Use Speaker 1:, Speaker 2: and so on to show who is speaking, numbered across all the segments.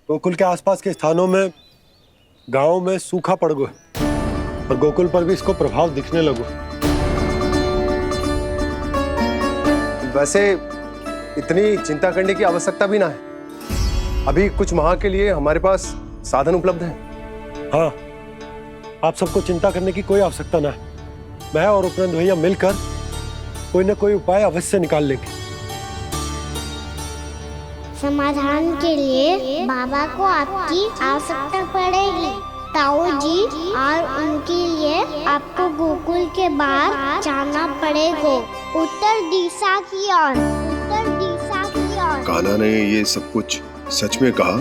Speaker 1: गोकुल के आसपास के स्थानों में, गांवों में सूखा पड़ गया और गोकुल पर भी इसको प्रभाव दिखने लगो।
Speaker 2: वैसे इतनी चिंता करने की आवश्यकता भी ना है। अभी कुछ माह के लिए हमारे पास साधन उपलब्ध है।
Speaker 1: हाँ, आप सबको चिंता करने की कोई आवश्यकता ना है। मैं और उपनंद भैया मिलकर कोई ना कोई उपाय अवश्य निकाल लेंगे।
Speaker 3: समाधान के लिए बाबा को आपकी आवश्यकता पड़ेगी। ताऊ जी और उनके लिए आपको गोकुल के बाहर जाना पड़ेगा, उत्तर दिशा की ओर, उत्तर दिशा की ओर।
Speaker 4: कान्हा ने ये सब कुछ सच में कहा?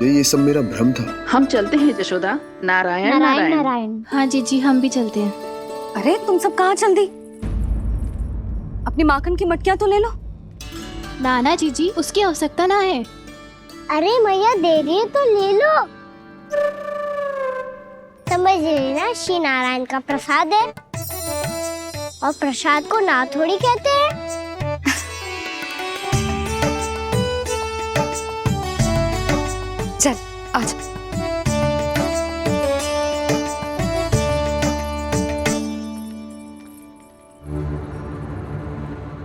Speaker 4: ये सब मेरा भ्रम था?
Speaker 5: हम चलते हैं जशोदा। नारायण
Speaker 3: नारायण नारायण।
Speaker 6: हाँ जीजी, हम भी चलते हैं।
Speaker 7: अरे तुम सब कहाँ चल दी? अपनी माखन की मटकियाँ तो ले लो।
Speaker 6: नाना जीजी, उसकी आवश्यकता ना है।
Speaker 3: अरे मैया दे रही है तो ले लो। समझ लेना, श्री नारायण का प्रसाद है और प्रसाद को ना थोड़ी कहते हैं।
Speaker 7: चल आज।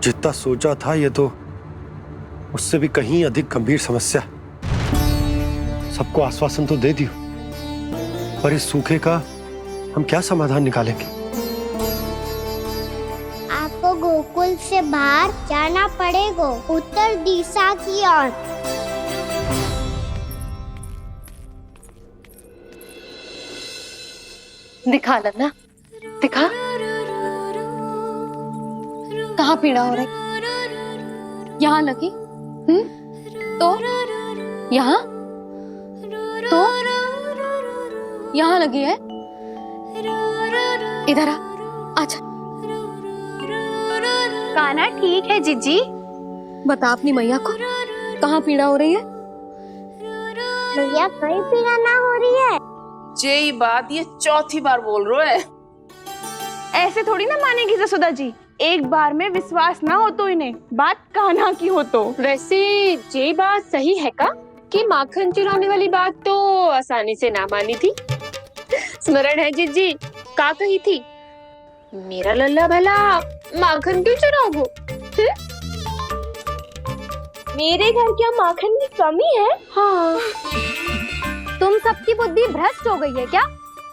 Speaker 1: जितना सोचा था ये तो उससे भी कहीं अधिक गंभीर समस्या। सबको आश्वासन तो दे दियो, पर इस सूखे का हम क्या समाधान निकालेंगे?
Speaker 3: आपको गोकुल से बाहर जाना पड़ेगा, उत्तर दिशा की ओर।
Speaker 7: दिखा लन्ना, दिखा। कहाँ पीड़ा हो रही? यहाँ लगी? तो यहाँ? तो यहाँ लगी है? इधर आ, आजा।
Speaker 6: कान्हा ठीक है जीजी।
Speaker 7: बता अपनी मैया को कहाँ पीड़ा हो रही है?
Speaker 3: भैया कहीं पीड़ा ना हो रही है।
Speaker 5: ये बात ये चौथी बार बोल रहे है।
Speaker 8: ऐसे थोड़ी ना मानेगी जसोदा जी। एक बार में विश्वास ना हो तो इन्हें, बात कान्हा की हो तो।
Speaker 9: वैसे ये बात सही है का कि माखन चुराने वाली बात तो आसानी से ना मानी थी। स्मरण है जीजी का कही थी, मेरा लल्ला भला माखन क्यों चुराओगो? मेरे घर क्या माखन की कमी है?
Speaker 7: हाँ, तुम सबकी बुद्धि भ्रष्ट हो गई है क्या?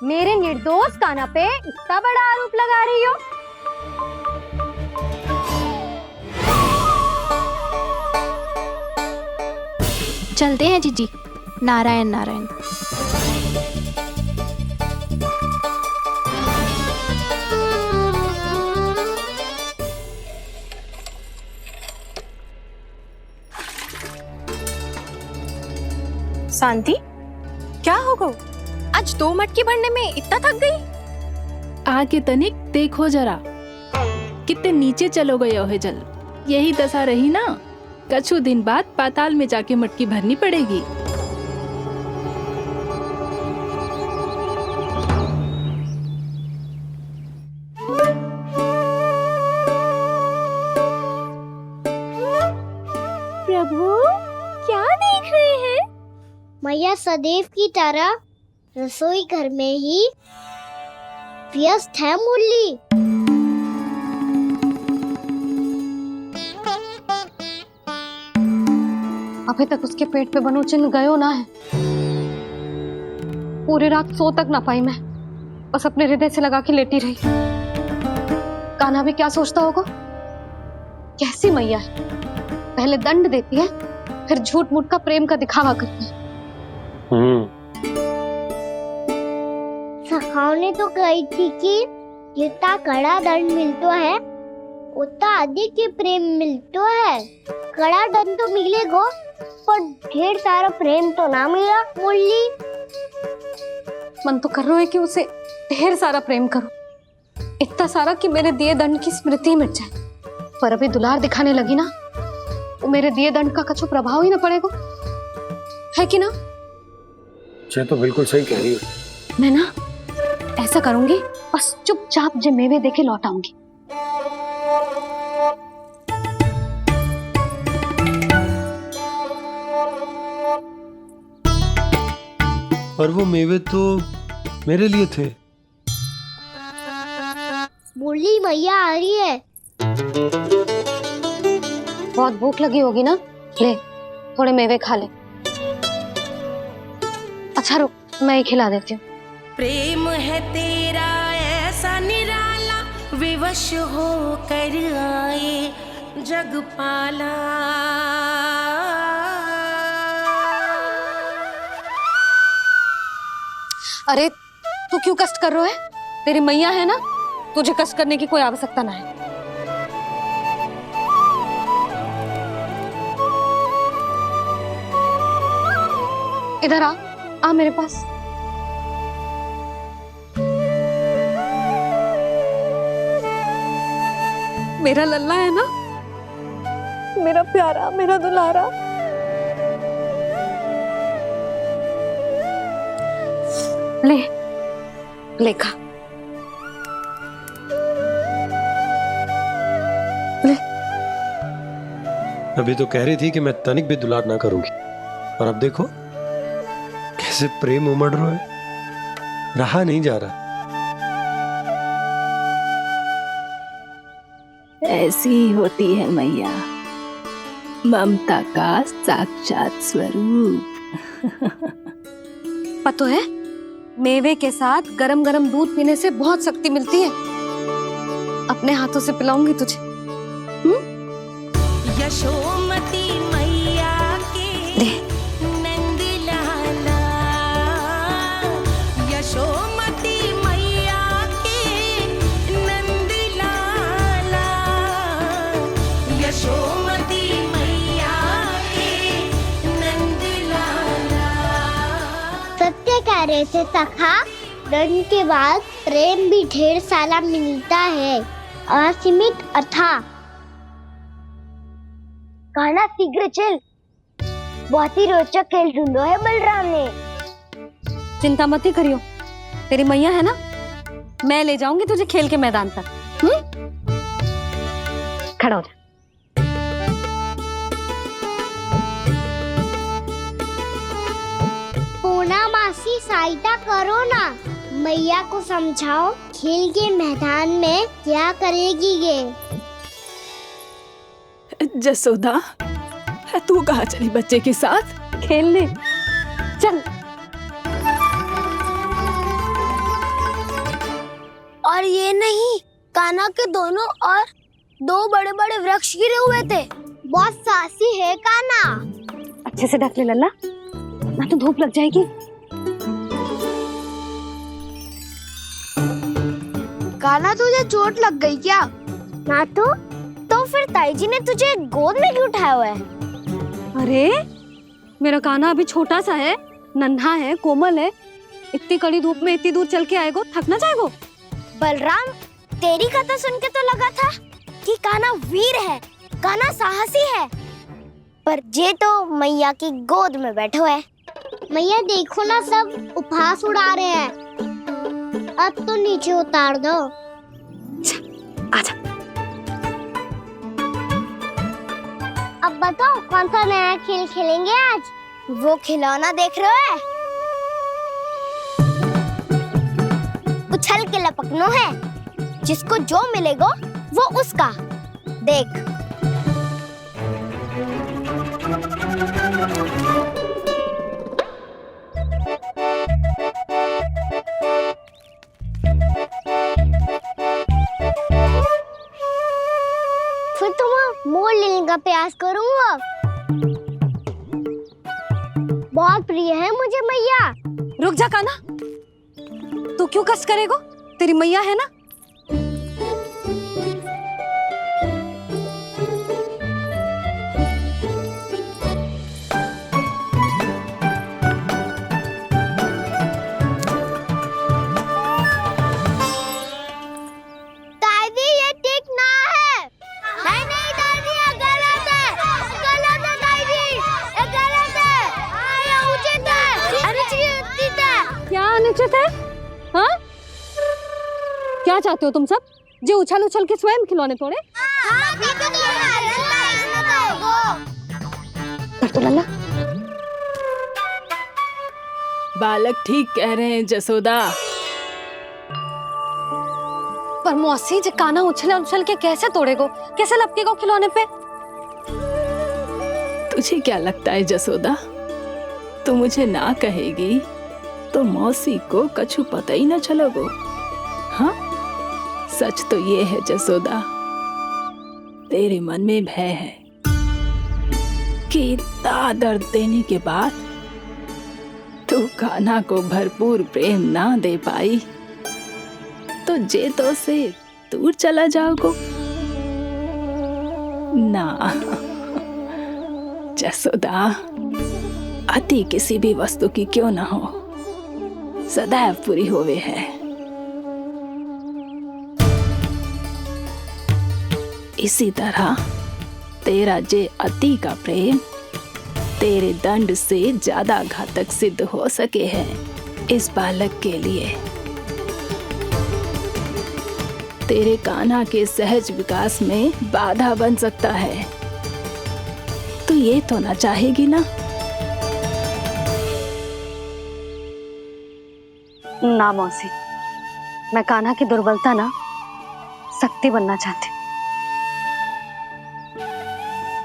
Speaker 7: मेरे निर्दोष कान्हा पे इतना बड़ा आरोप लगा रही हो?
Speaker 6: चलते हैं जीजी। नारायण नारायण।
Speaker 7: शांति, क्या हो गो? आज 2 मटकी भरने में इतना थक गई?
Speaker 10: आके तनिक देखो जरा, कितने नीचे चलो गए हो जल। यही दशा रही ना, कछु दिन बाद पाताल में जाके मटकी भरनी पड़ेगी।
Speaker 3: प्रभु क्या देख रहे हैं? मैया सदैव की तरह रसोई घर में ही व्यस्त है मुरली।
Speaker 7: अभी तक उसके पेट पे बनो चिन्ह गयो ना है। पूरी रात सो तक ना पाई मैं, बस अपने हृदय से लगा के लेटी रही। कान्हा भी क्या सोचता होगा? कैसी मैया है, पहले दंड देती है फिर झूठ मूठ का प्रेम का दिखावा करती है।
Speaker 3: सखाओ ने तो कही थी कि जितना कड़ा दंड मिलता है उतना अधिक ही प्रेम मिलता है। कड़ा दंड तो मिलेगा पर ढेर सारा प्रेम तो ना मिला मुरली।
Speaker 7: मन तो कर रहा है कि उसे ढेर सारा प्रेम करो, इतना सारा कि मेरे दिए दंड की स्मृति मिट जाए। पर अभी दुलार दिखाने लगी ना, वो मेरे दिए दंड का कछु प्रभाव ही ना पड़ेगा, है कि ना?
Speaker 1: ये तो बिल्कुल सही कह रही हो।
Speaker 7: मैं ना ऐसा करूंगी, बस चुपचाप जे मेवे देके लौट आऊंगी।
Speaker 1: और वो मेवे तो मेरे लिए थे।
Speaker 3: बोली मैया आ रही है।
Speaker 7: बहुत भूख लगी होगी ना, ले थोड़े मेवे खा ले। अच्छा रुक, मैं ही खिला देती हूँ।
Speaker 11: प्रेम है तेरा ऐसा निराला, विवश हो कर आए जग पाला।
Speaker 7: अरे तू क्यों कष्ट कर रहा है? तेरी मैया है ना, तुझे कष्ट करने की कोई आवश्यकता ना है। इधर आ मेरे पास। मेरा लल्ला है ना, मेरा प्यारा, मेरा दुलारा। ले खा। ले।
Speaker 1: अभी तो कह रही थी कि मैं तनिक भी दुलार ना करूंगी, और अब देखो कैसे प्रेम उमड़ रहा है, रहा नहीं जा रहा।
Speaker 10: ऐसी ही होती है मैया, ममता का साक्षात स्वरूप।
Speaker 7: पता है, मेवे के साथ गरम गरम दूध पीने से बहुत शक्ति मिलती है। अपने हाथों से पिलाऊंगी तुझे।
Speaker 11: यशोमती मैया के नंद लाला, यशोमती मैया के नंद लाला, यशोमती मैया के नंद लाला।
Speaker 3: सत्य कह रहे थे सखा, दंड के बाद प्रेम भी ढेर सारा मिलता है, असीमित अथाह। गाना शीघ्र चल, बहुत ही रोचक खेल ढूंढो है बलराम ने।
Speaker 7: चिंता मत ही करियो, तेरी मैया है ना, मैं ले जाऊंगी तुझे खेल के मैदान तक। खड़ा हो जा।
Speaker 3: पूना मासी सहायता करो ना, मैया को समझाओ खेल के मैदान में क्या करेगी ये।
Speaker 10: जसोदा, तू कहाँ चली बच्चे के साथ?
Speaker 7: खेलने चल।
Speaker 3: और ये नहीं, कान्हा के दोनों और दो बड़े बड़े वृक्ष गिरे हुए थे। बहुत साहसी है कान्हा।
Speaker 7: अच्छे से ढक ले लल्ला, ना तो धूप लग जाएगी।
Speaker 3: कान्हा तुझे चोट लग गई क्या? ना तो फिर ताई जी ने तुझे गोद में क्यों उठाया हुआ है?
Speaker 7: अरे मेरा कान्हा अभी छोटा सा है, नन्हा है, कोमल है। इतनी कड़ी धूप में इतनी दूर चल के आएगो, थक ना जाएगो।
Speaker 3: बलराम, तेरी कथा सुन के तो लगा था कि कान्हा वीर है, कान्हा साहसी है, पर जे तो मैया की गोद में बैठो है। मैया देखो ना, सब उपहास उड़ा रहे हैं। अब तो नीचे उतार दो।
Speaker 7: आजा।
Speaker 3: अब बताओ कौन सा नया खेल खेलेंगे आज? वो खिलौना देख रहे हो? उछल के लपकनो है, जिसको जो मिलेगा वो उसका। देख। फिर तुम मोड़ लेने का प्रयास करूंगा। बहुत प्रिय है मुझे मैया।
Speaker 7: रुक जा कान्हा, तू क्यों कष्ट करेगो? तेरी मैया है ना।
Speaker 3: दादी ये ठीक ना है। नहीं नहीं दादी, ये गलत है। गलत है दादी, ये गलत है। ये उचित है, अनुचित है।
Speaker 7: क्या अनुचित है? हाँ? क्या चाहते हो तुम सब? जो उछल उछल के स्वयं खिलौने तोड़े? तो लल्ला
Speaker 10: बालक ठीक कह रहे हैं जसोदा।
Speaker 7: पर मौसी जे काना उछल उछल के कैसे तोड़ेगो, कैसे लपकेगो खिलौने पे?
Speaker 10: तुझे क्या लगता है जसोदा, तू मुझे ना कहेगी तो मौसी को कछु पता ही न चलोगो? हाँ, सच तो ये है जसोदा, तेरे मन में भय है कि इतना दर्द देने के बाद तू कान्हा को भरपूर प्रेम ना दे पाई तो जेतो से दूर चला जाओगो ना। जसोदा, अति किसी भी वस्तु की क्यों ना हो, सदैव पूरी होवे है। इसी तरह तेरा जे अति का प्रेम तेरे दंड से ज्यादा घातक सिद्ध हो सके है इस बालक के लिए। तेरे कान्हा के सहज विकास में बाधा बन सकता है। तू ये तो ना चाहेगी ना?
Speaker 7: ना मौसी, मैं कान्हा की दुर्बलता ना शक्ति बनना चाहती।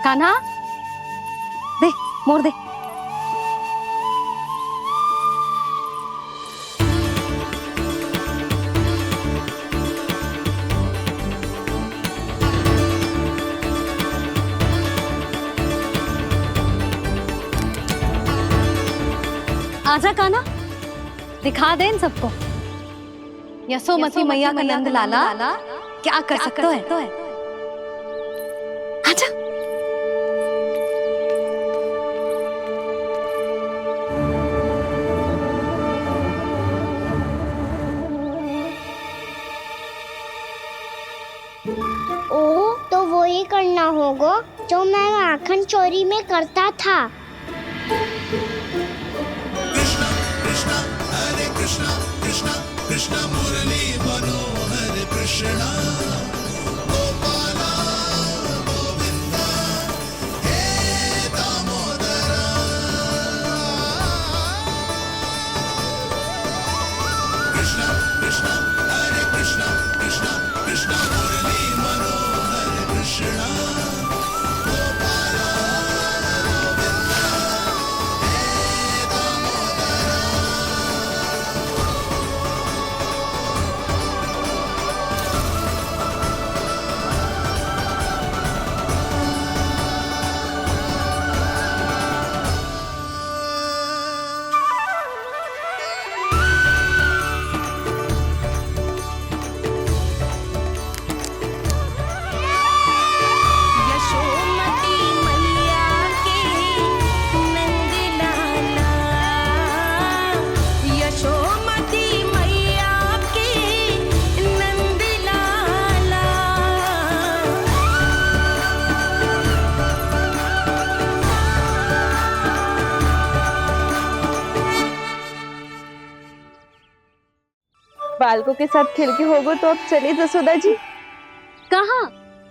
Speaker 7: कान्हा, दे मोड़ दे। आजा कान्हा, दिखा दे इन सबको यशोमती मैया का नंद लाला क्या कर सकता है। आजा।
Speaker 3: ओ, तो वो ही करना होगा जो मैं माखन चोरी में करता था।
Speaker 11: यशोमती मैया के नंद लाला, यशोमती मैया के नंद लाला।
Speaker 8: बालकों के साथ खेल के होगो तो अब चले जसोदा जी।
Speaker 9: कहाँ?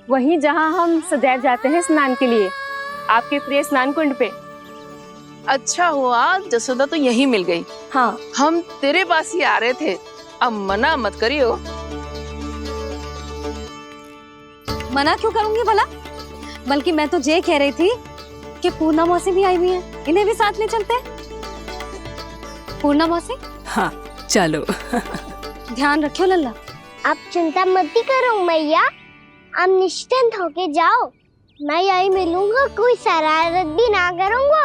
Speaker 9: वहीं जहाँ हम सदैव जाते हैं स्नान के लिए, आपके प्रिय स्नान कुंड पे।
Speaker 5: अच्छा हुआ जसोदा तो यहीं मिल गई।
Speaker 9: हाँ,
Speaker 5: हम तेरे पास ही आ रहे थे, अब मना मत करियो।
Speaker 7: मना क्यों करूंगी भला? बल्कि मैं तो ये कह रही थी कि पूर्णा मौसी भी आई हुई है, इन्हें भी साथ ले चलते हैं। पूर्णा मौसी,
Speaker 10: हाँ चलो।
Speaker 7: ध्यान रखियो लल्ला।
Speaker 3: आप चिंता मत करो मैया, आप निश्चिंत होके जाओ, मैं यही मिलूंगा, कोई शरारत भी ना करूंगा।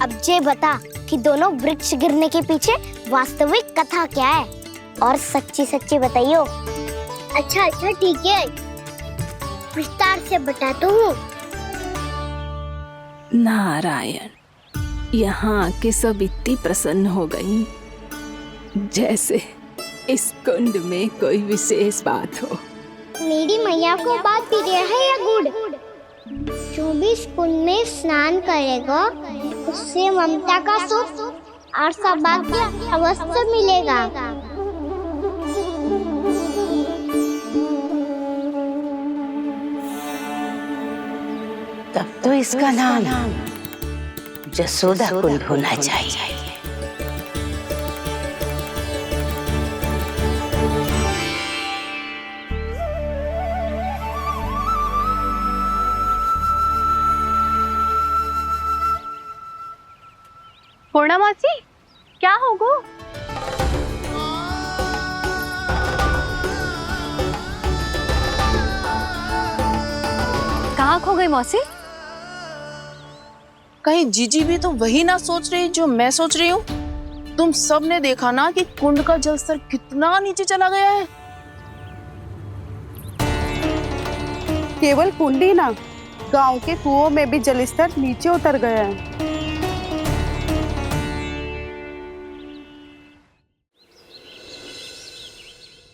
Speaker 3: अब ये बता कि दोनों वृक्ष गिरने के पीछे वास्तविक कथा क्या है, और सच्ची सच्ची बताइयो। अच्छा अच्छा ठीक है, विस्तार से बताता हूँ।
Speaker 10: नारायण, यहाँ के सब इतनी प्रसन्न हो गई जैसे इस कुंड में कोई विशेष बात हो।
Speaker 3: मेरी मैया को बात प्रिय है या गुड़? जो भी इस कुंड में स्नान करेगा उससे ममता का सुख और सौभाग्य अवश्य मिलेगा।
Speaker 11: तब तो इसका नाम जसोदा कुंड होना चाहिए।
Speaker 8: पूर्णा मासी, क्या होगो?
Speaker 7: कहाँ खो गई मौसी?
Speaker 5: कहीं जीजी भी तो वही ना सोच रही जो मैं सोच रही हूँ। तुम सब ने देखा ना कि कुंड का जलस्तर कितना नीचे चला गया है।
Speaker 8: केवल कुंड ही ना, गांव के कुओं में भी जलस्तर नीचे उतर गया है।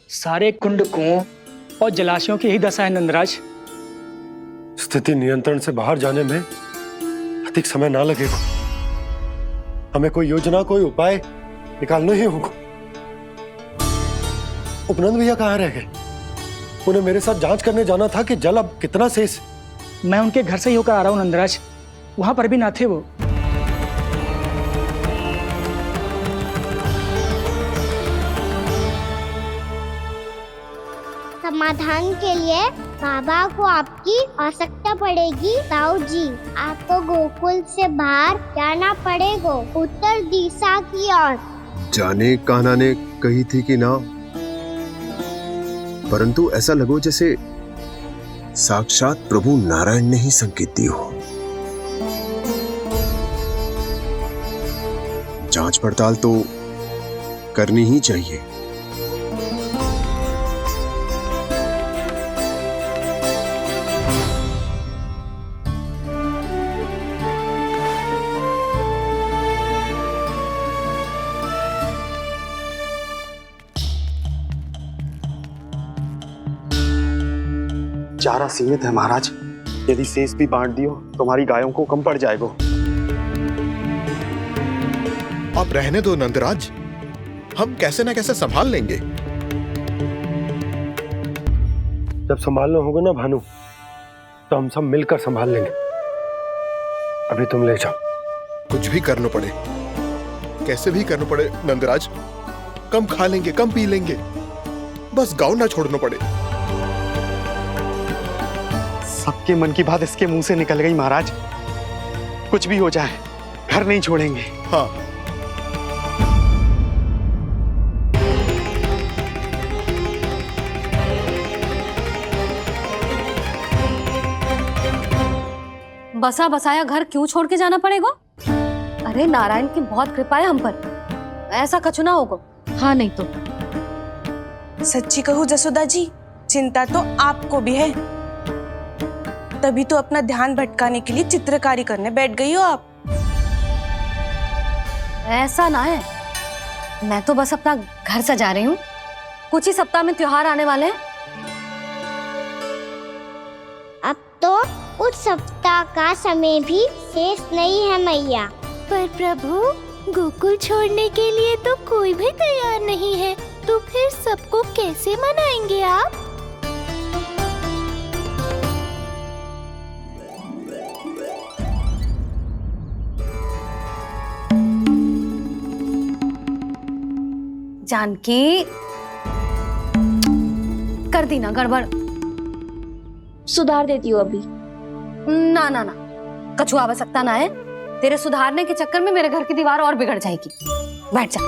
Speaker 12: सारे कुंड कुओं और जलाशयों की यही दशा है नंदराज।
Speaker 1: स्थिति नियंत्रण से बाहर जाने में अधिक समय ना लगेगा। हमें कोई योजना, कोई उपाय निकालना ही होगा। उपनंद भैया कहाँ रह गए? उन्हें मेरे साथ जांच करने जाना था कि जल अब कितना शेष।
Speaker 12: मैं उनके घर से ही होकर आ रहा हूँ नंदराज, वहां पर भी ना थे वो।
Speaker 3: समाधान के लिए बाबा को आपकी आवश्यकता पड़ेगी। ताऊ जी, आपको गोकुल से बाहर जाना पड़ेगा, उत्तर दिशा की ओर।
Speaker 4: जाने कान्हा ने कही थी कि ना, परंतु ऐसा लगो जैसे साक्षात प्रभु नारायण ने ही संकेत दी हो। जांच पड़ताल तो करनी ही चाहिए।
Speaker 13: चारा सीमित है महाराज, यदि शेष भी बांट दियो तो हमारी गायों को कम पड़ जाएगा।
Speaker 4: आप रहने दो नंदराज, हम कैसे न कैसे संभाल लेंगे।
Speaker 1: जब संभालना होगा ना भानु, तो हम सब मिलकर संभाल लेंगे। अभी तुम ले जाओ।
Speaker 4: कुछ भी करना पड़े, कैसे भी करना पड़े नंदराज, कम खा लेंगे, कम पी लेंगे, बस गांव ना छोड़ना पड़े।
Speaker 13: सबके मन की बात इसके मुंह से निकल गई महाराज। कुछ भी हो जाए घर नहीं छोड़ेंगे।
Speaker 4: हाँ,
Speaker 7: बसा बसाया घर क्यों छोड़ के जाना पड़ेगा? अरे नारायण की बहुत कृपा है हम पर, ऐसा कछु ना होगा। हाँ नहीं तो
Speaker 8: सच्ची कहूँ जसोदा जी, चिंता तो आपको भी है, तभी तो अपना ध्यान भटकाने के लिए चित्रकारी करने बैठ गई हो आप।
Speaker 7: ऐसा ना है, मैं तो बस अपना घर सजा रही हूँ। कुछ ही सप्ताह में त्योहार आने वाले हैं।
Speaker 3: अब तो उस सप्ताह का समय भी शेष नहीं है मैया।
Speaker 6: पर प्रभु, गोकुल छोड़ने के लिए तो कोई भी तैयार नहीं है, तो फिर सबको कैसे मनाएंगे आप?
Speaker 7: जानकी, कर दी ना गड़बड़।
Speaker 9: सुधार देती हूँ अभी।
Speaker 7: ना ना ना, कछु आवश्यकता ना है। तेरे सुधारने के चक्कर में मेरे घर की दीवार और बिगड़ जाएगी। बैठ जा।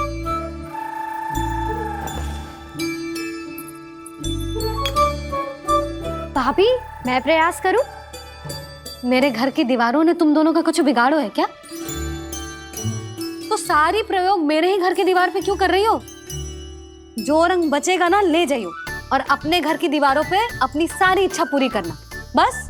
Speaker 7: भाभी, मैं प्रयास करूं? मेरे घर की दीवारों ने तुम दोनों का कुछ बिगाड़ो है क्या? तो सारी प्रयोग मेरे ही घर की दीवार पे क्यों कर रही हो? जो रंग बचेगा ना ले जाइयो, और अपने घर की दीवारों पे अपनी सारी इच्छा पूरी करना, बस।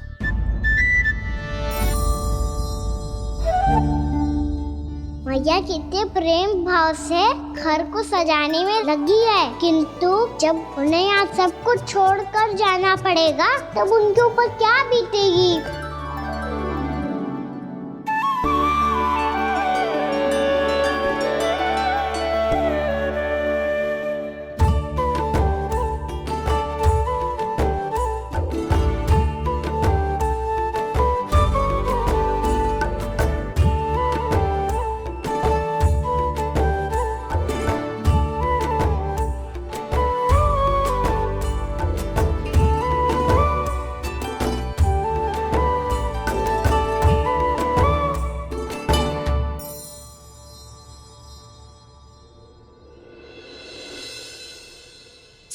Speaker 3: मैया कितने प्रेम भाव से घर को सजाने में लगी है, किंतु जब उन्हें यहाँ सब कुछ छोड़कर जाना पड़ेगा तब उनके ऊपर क्या बीतेगी।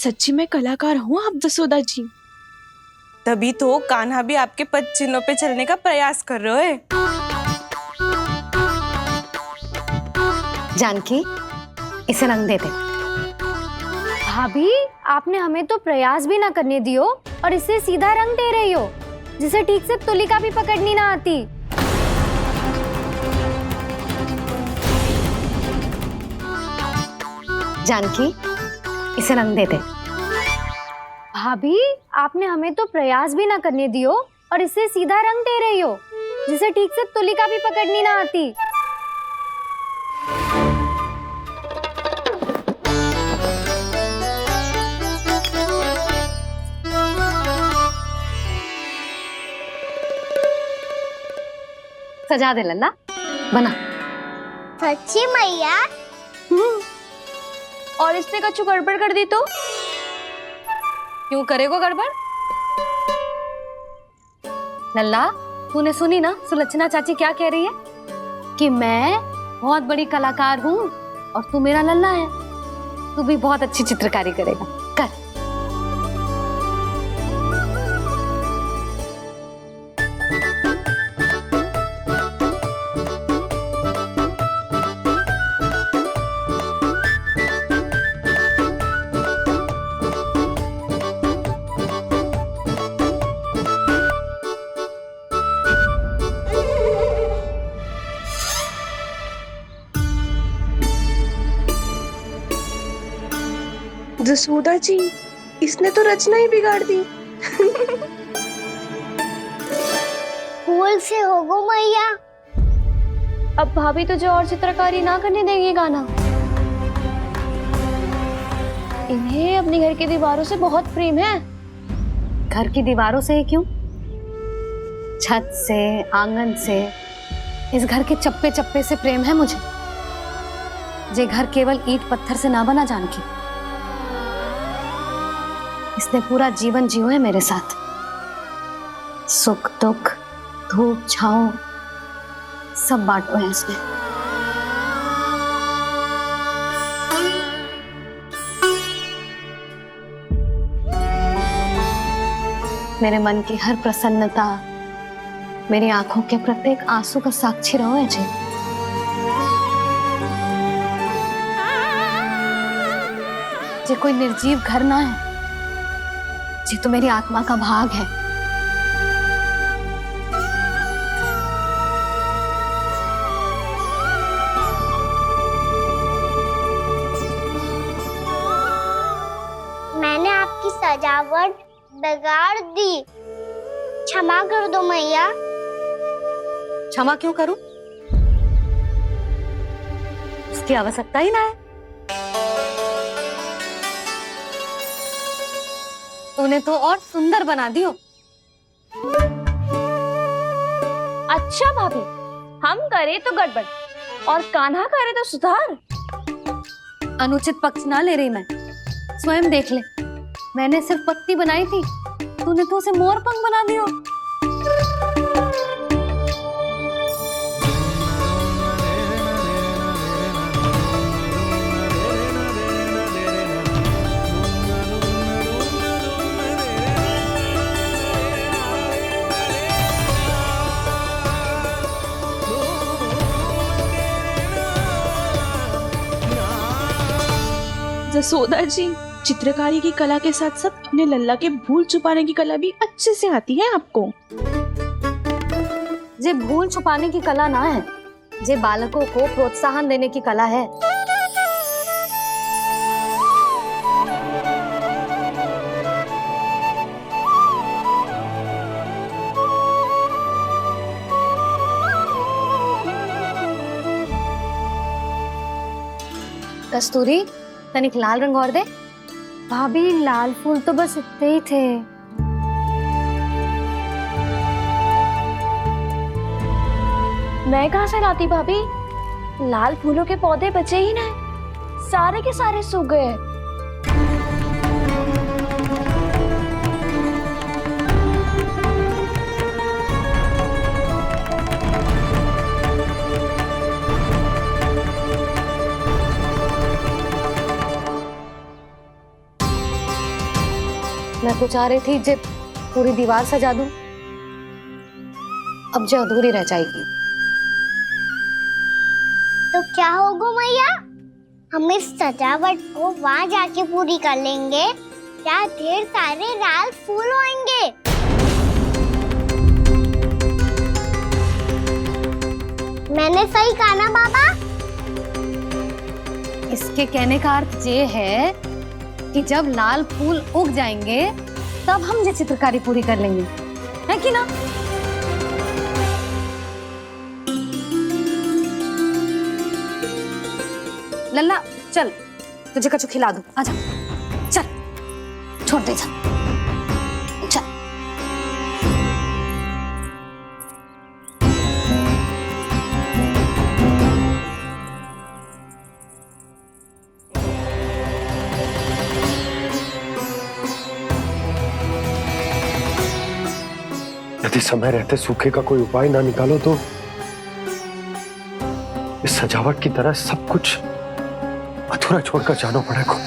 Speaker 5: सच्ची में कलाकार हूँ आप जसोदा जी।
Speaker 8: तभी तो कान्हा भी आपके पद चिन्हों पे चलने का प्रयास कर रहे है।
Speaker 7: जानकी, इसे रंग दे दे।
Speaker 6: भाभी, आपने हमें तो प्रयास भी ना करने दियो और इसे सीधा रंग दे रही हो, जिसे ठीक से तुलिका भी पकड़नी ना आती।
Speaker 7: जानकी, इसे रंग दे दे।
Speaker 6: भाभी, आपने हमें तो प्रयास भी ना करने दियो और इसे सीधा रंग दे रही हो, जिसे ठीक से तुलिका भी पकड़नी ना आती।
Speaker 7: सजा दे लल्ला, बना।
Speaker 3: सच्ची मैया?
Speaker 6: और इसने कछु गड़बड़ कर दी तो?
Speaker 7: क्यों करेगो गड़बड़? लल्ला, तूने सुनी ना सुलक्षणा चाची क्या कह रही है? कि मैं बहुत बड़ी कलाकार हूँ और तू मेरा लल्ला है। तू भी बहुत अच्छी चित्रकारी करेगा, कर।
Speaker 8: जसोदा जी, इसने तो रचना ही बिगाड़ दी।
Speaker 3: फूल से होगो मैया।
Speaker 6: अब भाभी तुझे और चित्रकारी ना करने देंगी गाना। इन्हें अपने घर की दीवारों से बहुत प्रेम है।
Speaker 7: घर की दीवारों से ही क्यों? छत से, आंगन से, इस घर के चप्पे चप्पे से प्रेम है मुझे। ये घर केवल ईंट पत्थर से ना बना जानकी। इसने पूरा जीवन जियो है मेरे साथ। सुख दुख, धूप छांव सब बांटो है इसमें। मेरे मन की हर प्रसन्नता, मेरी आंखों के प्रत्येक आंसू का साक्षी रहो है जी। ये कोई निर्जीव घर ना है, ये तो मेरी आत्मा का भाग है।
Speaker 3: मैंने आपकी सजावट बिगाड़ दी, क्षमा कर दो मैया।
Speaker 7: क्षमा क्यों करूं? उसकी आवश्यकता ही ना है। तूने तो और सुंदर बना दियो।
Speaker 6: अच्छा भाभी, हम करे तो गड़बड़ और कान्हा करे तो सुधार।
Speaker 7: अनुचित पक्ष ना ले रही मैं, स्वयं देख ले। मैंने सिर्फ पत्ती बनाई थी, तूने तो उसे मोर पंख बना दियो।
Speaker 5: जसोदा जी, चित्रकारी की कला के साथ साथ अपने लल्ला के भूल छुपाने की कला भी अच्छे से आती है आपको।
Speaker 7: ये भूल छुपाने की कला ना है, ये बालकों को प्रोत्साहन देने की कला है। कस्तूरी, तनिक लाल रंग और दे।
Speaker 6: भाभी, लाल फूल तो बस इतने ही थे। मैं कहाँ से लाती भाभी? लाल फूलों के पौधे बचे ही ना, सारे के सारे सूख गए।
Speaker 7: को चाह रही थी जे पूरी दीवार सजा दूं, अब जो अधूरी रह जाएगी।
Speaker 3: तो क्या होगा मैया, हम इस सजावट को वहाँ जाके पूरी कर लेंगे, क्या ढेर सारे लाल फूल होंगे। मैंने सही कहा ना बाबा?
Speaker 7: इसके कहने का अर्थ ये है कि जब लाल फूल उग जाएंगे तब हम ये चित्रकारी पूरी कर लेंगे, है कि ना? लल्ला चल, तुझे कछु खिला दूं, आजा, चल, छोड़ दे, चल।
Speaker 1: यदि समय रहते सूखे का कोई उपाय ना निकालो तो इस सजावट की तरह सब कुछ अधूरा छोड़कर जाना पड़ेगा।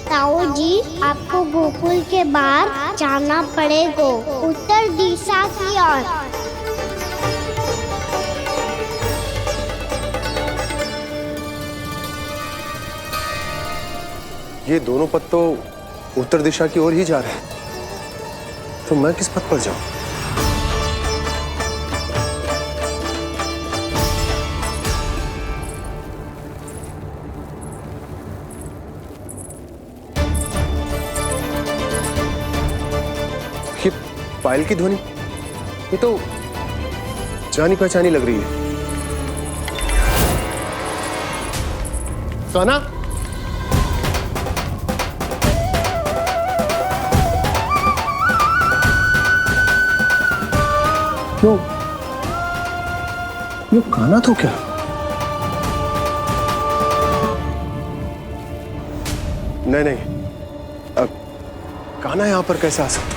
Speaker 3: ताऊ जी, आपको गोकुल के बाहर जाना पड़ेगा, उत्तर दिशा की ओर।
Speaker 2: ये दोनों पथ तो उत्तर दिशा की ओर ही जा रहे हैं, तो मैं किस पथ पर जाऊं? ये पायल की ध्वनि, ये तो जानी पहचानी लग रही है। कान्हा, ये कान्हा तो क्या? नहीं, कान्हा यहां पर कैसे आ सकता?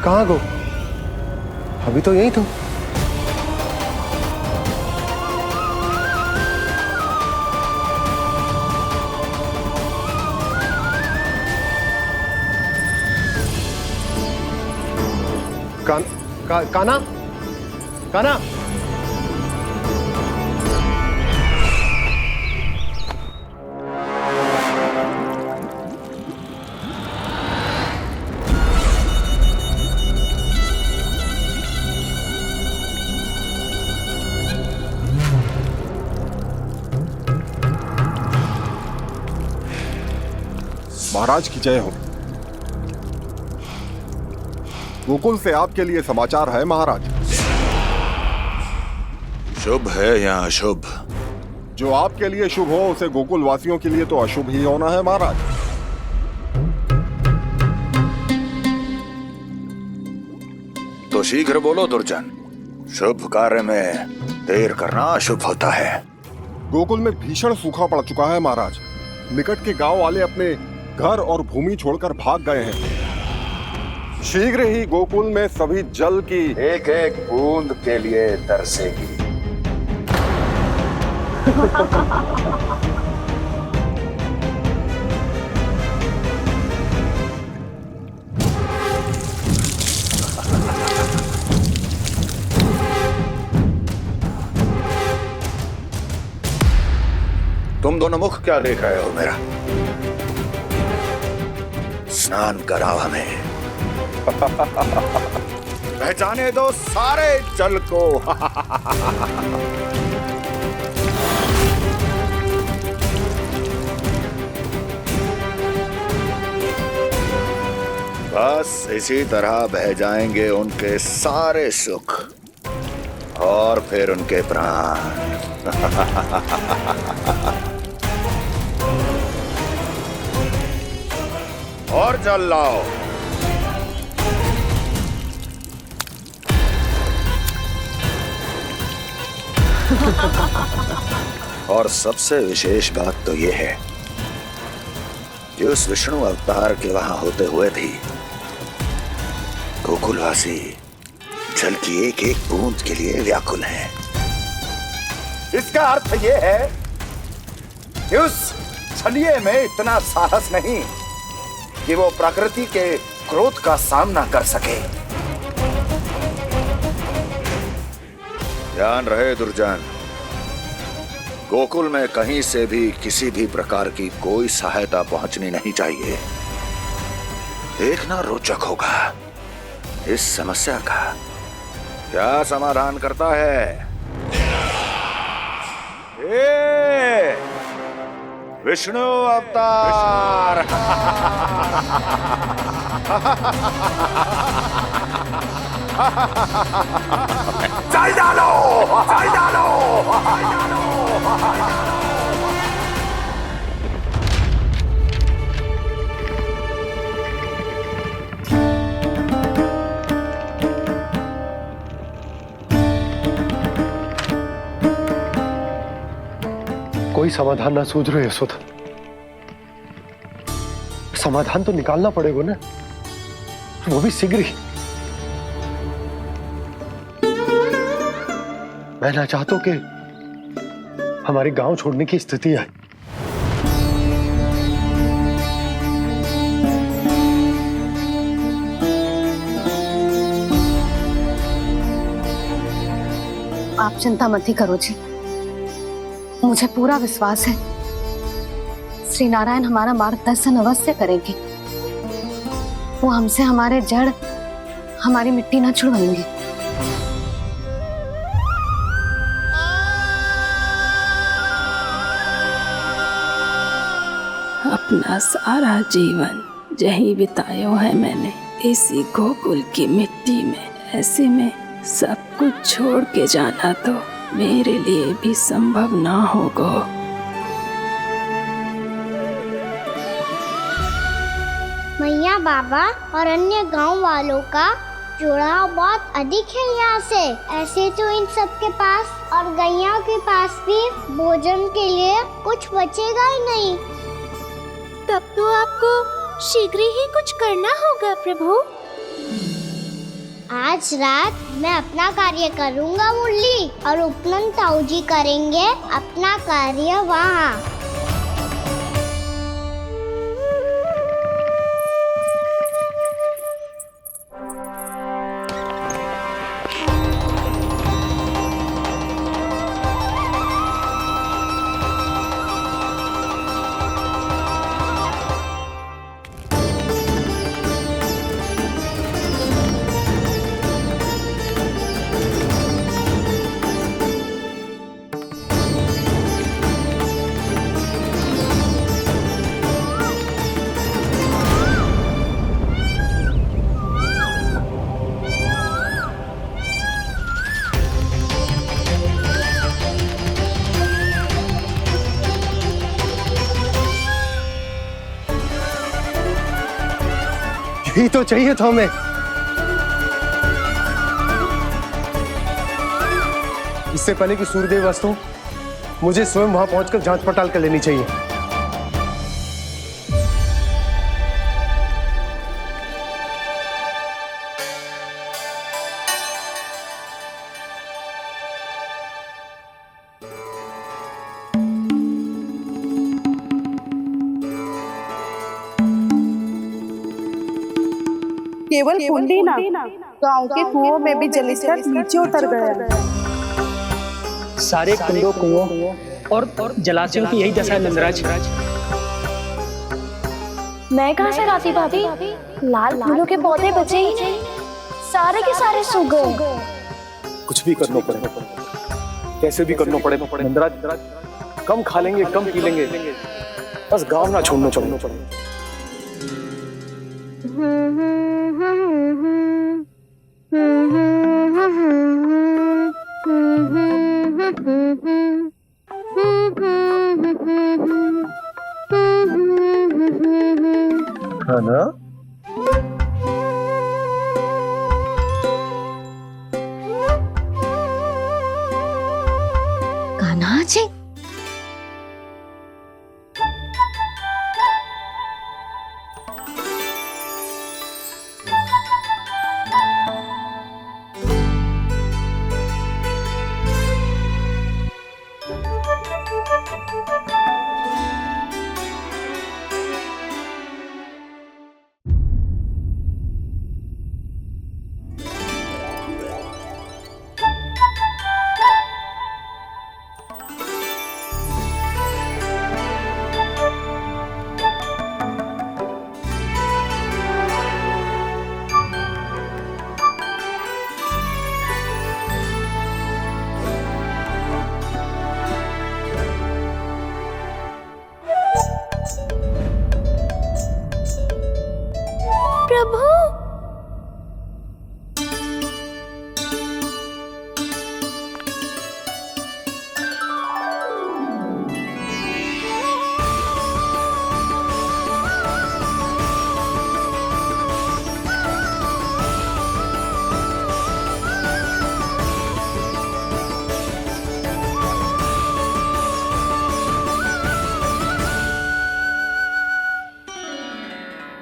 Speaker 2: कहाँ गो? अभी तो यही तुम। कान्हा, कान्हा,
Speaker 14: महाराज की जय हो। गोकुल से आपके लिए समाचार है महाराज।
Speaker 15: शुभ है या अशुभ?
Speaker 14: जो आपके लिए शुभ हो उसे गोकुल वासियों के लिए तो अशुभ ही होना है महाराज।
Speaker 15: तो शीघ्र बोलो दुर्जन, शुभ कार्य में देर करना अशुभ होता है।
Speaker 14: गोकुल में भीषण सूखा पड़ चुका है महाराज। निकट के गांव वाले अपने घर और भूमि छोड़कर भाग गए हैं। शीघ्र ही गोकुल में सभी जल की
Speaker 15: एक एक बूंद के लिए तरसेगी। तुम दोनों मुख क्या देख रहे हो मेरा? स्नान कराओ हमें। पहचाने दो सारे जल को। बस इसी तरह बह जाएंगे उनके सारे सुख और फिर उनके प्राण। और जल लाओ। और सबसे विशेष बात तो यह है कि उस विष्णु अवतार के वहां होते हुए भी गोकुलवासी जल की एक एक बूंद के लिए व्याकुल हैं। इसका अर्थ यह है कि उस छलिए में इतना साहस नहीं कि वो प्रकृति के क्रोध का सामना कर सके। ध्यान रहे दुर्जन, गोकुल में कहीं से भी किसी भी प्रकार की कोई सहायता पहुंचनी नहीं चाहिए। देखना रोचक होगा इस समस्या का क्या समाधान करता है। ए, विष्णु अवतार। जल डालो, जल डालो, जल डालो।
Speaker 1: कोई समाधान ना सूझ रहे यशोदा। समाधान तो निकालना पड़ेगा ना, वो भी शीघ्र ही। मैं ना चाहता कि हमारे गांव छोड़ने की स्थिति आए।
Speaker 7: आप चिंता मत ही करो जी, मुझे पूरा विश्वास है श्री नारायण हमारा मार्गदर्शन अवश्य करेंगे। वो हमसे हमारे जड़, हमारी मिट्टी ना छुड़वाएंगे।
Speaker 10: अपना सारा जीवन यही बितायो है मैंने, इसी गोकुल की मिट्टी में। ऐसे में सब कुछ छोड़ के जाना तो मेरे लिए भी संभव ना होगा।
Speaker 3: मैया, बाबा और अन्य गांव वालों का जुड़ाव बहुत अधिक है यहाँ से। ऐसे तो इन सब के पास और गैया के पास भी भोजन के लिए कुछ बचेगा ही नहीं।
Speaker 16: तब तो आपको शीघ्र ही कुछ करना होगा प्रभु।
Speaker 3: आज रात मैं अपना कार्य करूँगा मुरली, और उपनंद ताऊ जी करेंगे अपना कार्य वहाँ।
Speaker 2: यही तो चाहिए था हमें। इससे पहले कि सूर्यदेव अस्त हो, मुझे स्वयं वहां पहुंचकर जांच पड़ताल कर लेनी चाहिए।
Speaker 8: केवल कुंडी ना, गांव के कुओं में भी जलस्तर नीचे उतर गया।
Speaker 12: सारे कुंडों, कुओं और जलाशयों की यही दशा है नंदराज।
Speaker 6: मैं कहाँ से लाती भाभी? लाल फूलों के पौधे बचे ही नहीं।
Speaker 3: सारे के सारे सो गए।
Speaker 2: कुछ भी करना पड़ेगा, कैसे भी करना पड़ेगा नंदराज। कम खा लेंगे, कम पी लेंगे, बस गांव ना छोड़ना पड़ेगा। खाना
Speaker 7: कान्हा जी,
Speaker 16: प्रभु,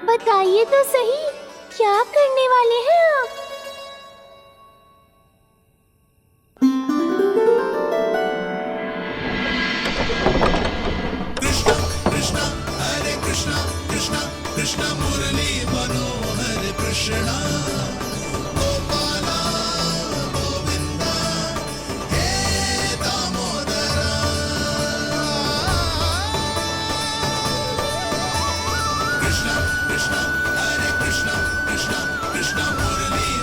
Speaker 16: बताइए तो सही, क्या करने वाले हैं आप?
Speaker 17: Krishna, Hare Krishna, Krishna Krishna, Muरली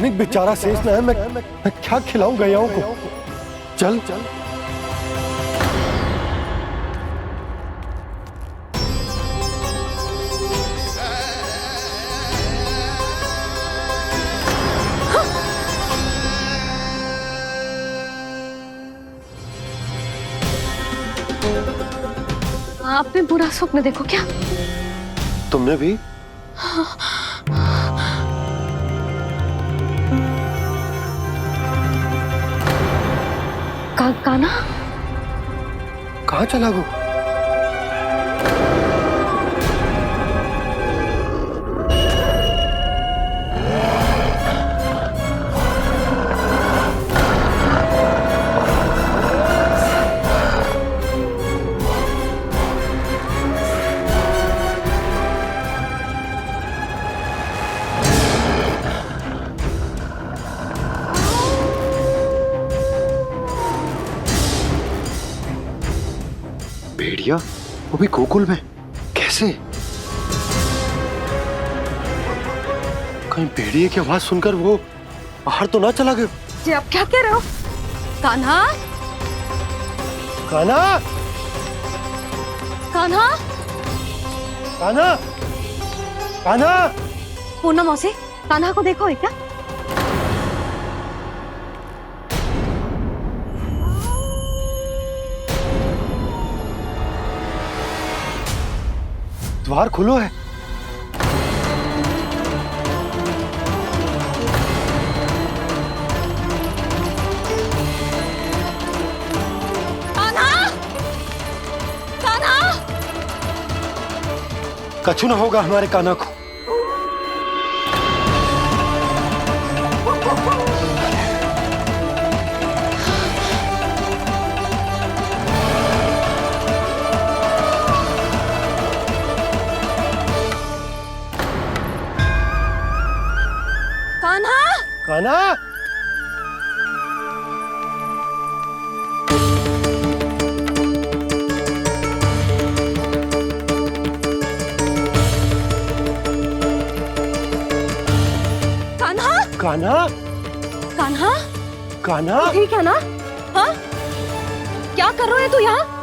Speaker 1: एक बेचारा शेष ना है, मैं क्या खिलाऊं गैयाओं को? चल चल।
Speaker 7: आपने बुरा स्वप्न देखो क्या?
Speaker 1: तुमने भी?
Speaker 7: कान्हा
Speaker 1: कहाँ चला गो? भेड़िया, वो भी गोकुल में? कैसे? कहीं भेड़िए की आवाज सुनकर वो बाहर तो ना चला गया?
Speaker 7: जी आप क्या कह रहे हो? कान्हा,
Speaker 1: कान्हा,
Speaker 7: कान्हा,
Speaker 1: कान्हा, कान्हा।
Speaker 7: पूर्णा मौसी, कान्हा को देखो है क्या?
Speaker 1: द्वार खुलो है।
Speaker 7: कान्हा, कान्हा,
Speaker 1: कछु ना होगा हमारे कान्हा को। कान्हा,
Speaker 7: कान्हा,
Speaker 1: कान्हा,
Speaker 7: कान्हा,
Speaker 1: कान्हा।
Speaker 7: ठीक है ना? हाँ? क्या कर रहे हो तू यहाँ?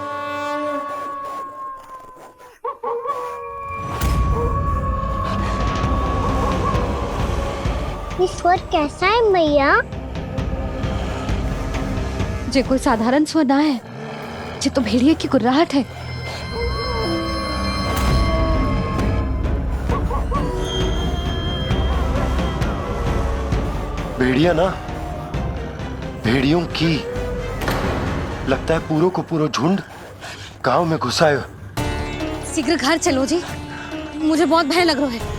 Speaker 3: स्वर कैसा है मैया?
Speaker 7: जे कोई साधारण स्वर ना है, जे तो भेड़िए की गुर्राहट है।
Speaker 1: भेड़िया ना, भेड़ियों की। लगता है पूरो को पूरो झुंड गांव में घुसा है।
Speaker 7: शीघ्र घर चलो जी, मुझे बहुत भय लग रहा है।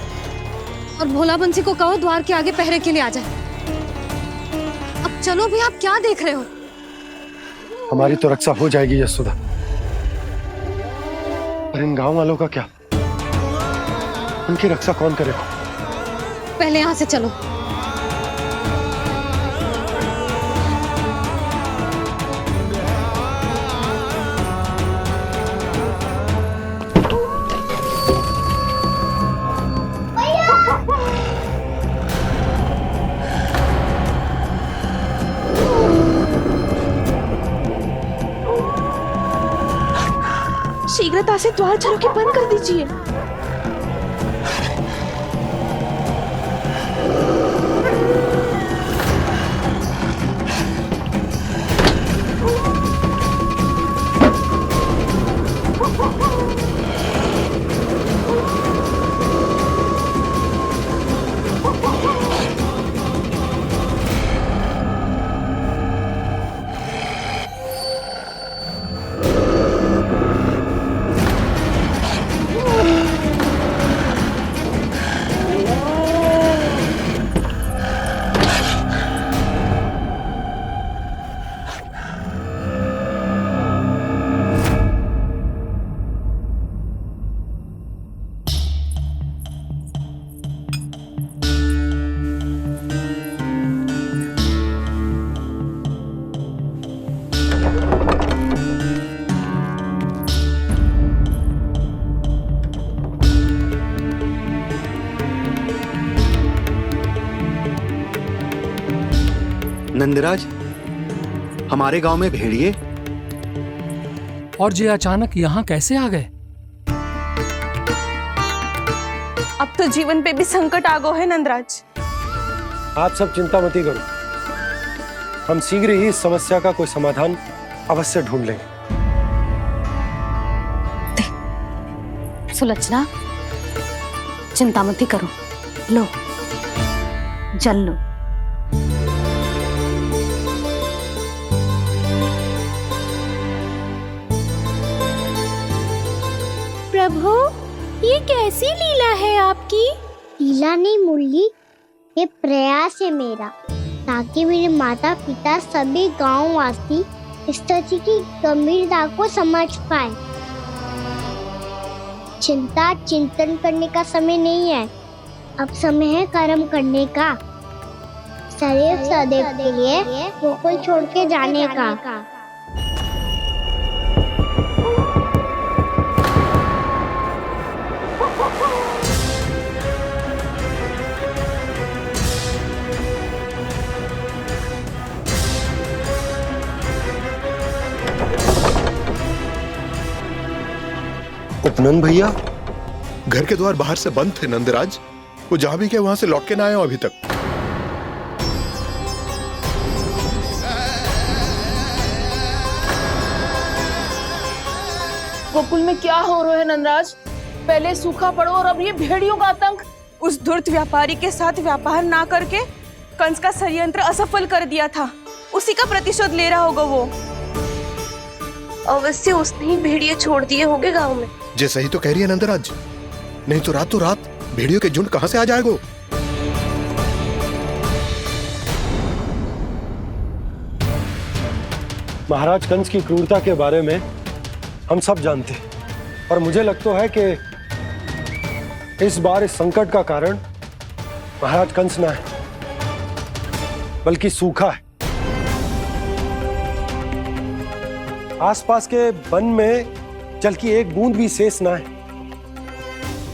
Speaker 7: और भोला बंसी को कहो द्वार के आगे पहरे के लिए आ जाए। अब चलो भी, आप क्या देख रहे हो?
Speaker 1: हमारी तो रक्षा हो जाएगी यशोदा, पर इन गांव वालों का क्या? उनकी रक्षा कौन करेगा?
Speaker 7: पहले यहाँ से चलो।
Speaker 8: शीघ्रता से द्वार चलो के बंद कर दीजिए।
Speaker 13: नंदराज, हमारे गांव में भेड़िए
Speaker 17: और ये अचानक यहाँ कैसे आ गए?
Speaker 8: अब तो जीवन पे भी संकट आ गो है नंदराज।
Speaker 1: आप सब चिंता मत करो, हम शीघ्र ही इस समस्या का कोई समाधान अवश्य ढूंढ लेंगे।
Speaker 7: सुलक्षणा, चिंता मत करो, लो जल लो।
Speaker 16: प्रभु, ये कैसी लीला है आपकी?
Speaker 3: लीला नहीं मुरली, ये प्रयास है मेरा, ताकि मेरे माता पिता सभी गांव वासी इस स्थिति की गंभीरता को समझ पाए। चिंता चिंतन करने का समय नहीं है, अब समय है कर्म करने का, सदैव सदैव के लिए गोकुल छोड़ के जाने का।
Speaker 1: उपनंद भैया,
Speaker 4: घर के द्वार बाहर से बंद थे नंदराज, वो जहां भी गए वहां से लौट के ना आए हो अभी तक।
Speaker 5: गोकुल में क्या हो रहा है नंदराज? पहले सूखा पड़ो और अब ये भेड़ियों का आतंक।
Speaker 8: उस धूर्त व्यापारी के साथ व्यापार ना करके कंस का षड्यंत्र असफल कर दिया था, उसी का प्रतिशोध ले रहा होगा वो। अवश्य उसने ही भेड़िए छोड़ दिए होंगे गांव में।
Speaker 4: जैसा ही तो कह रही है नंदराज, नहीं तो रात भेड़ियों के झुंड कहां से आ जाएगा?
Speaker 1: महाराज कंस की क्रूरता के बारे में हम सब जानते हैं, और मुझे लगता है कि इस बार इस संकट का कारण महाराज कंस ना है, बल्कि सूखा है। आसपास के वन में जल की एक बूंद भी शेष ना है।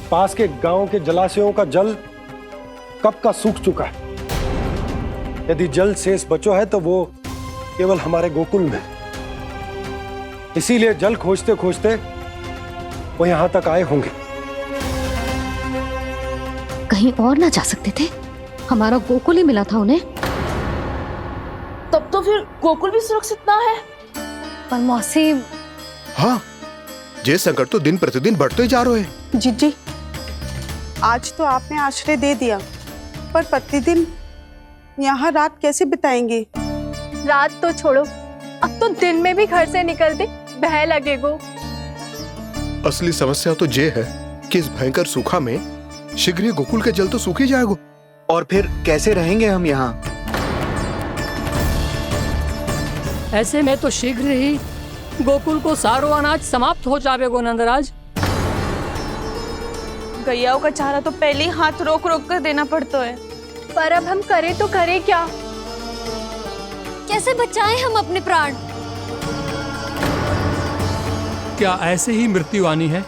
Speaker 1: पास के गांव के जलाशयों का जल कब का सूख चुका है। यदि जल शेष बचो है तो वो केवल हमारे गोकुल में। इसीलिए जल खोजते खोजते वो यहां तक आए होंगे।
Speaker 7: कहीं और ना जा सकते थे? हमारा गोकुल ही मिला था उन्हें।
Speaker 5: तब तो फिर गोकुल भी सुरक्षित ना है।
Speaker 7: पर मौसी,
Speaker 4: हाँ, ये संकट तो दिन प्रतिदिन बढ़ते जा रहे हैं।
Speaker 18: जीजी, आज तो आपने आश्रय दे दिया, पर प्रतिदिन यहाँ रात कैसे बिताएंगे?
Speaker 6: रात तो छोड़ो, अब तो दिन में भी घर से निकलते भय लगेगो।
Speaker 4: असली समस्या तो ये है कि इस भयंकर सूखा में शीघ्र ही गोकुल के जल तो सूख ही जाएगा।
Speaker 13: और फिर कैसे रहेंगे हम यहाँ?
Speaker 17: ऐसे में तो शीघ्र ही गोकुल को सारो अनाज समाप्त हो जाएगो नंदराज।
Speaker 8: गैयाओं का चारा तो पहले ही हाथ रोक रोक कर देना पड़ता है।
Speaker 6: पर अब हम करें तो करें क्या? कैसे बचाएं हम अपने प्राण?
Speaker 17: क्या ऐसे ही मृत्यु आनी है,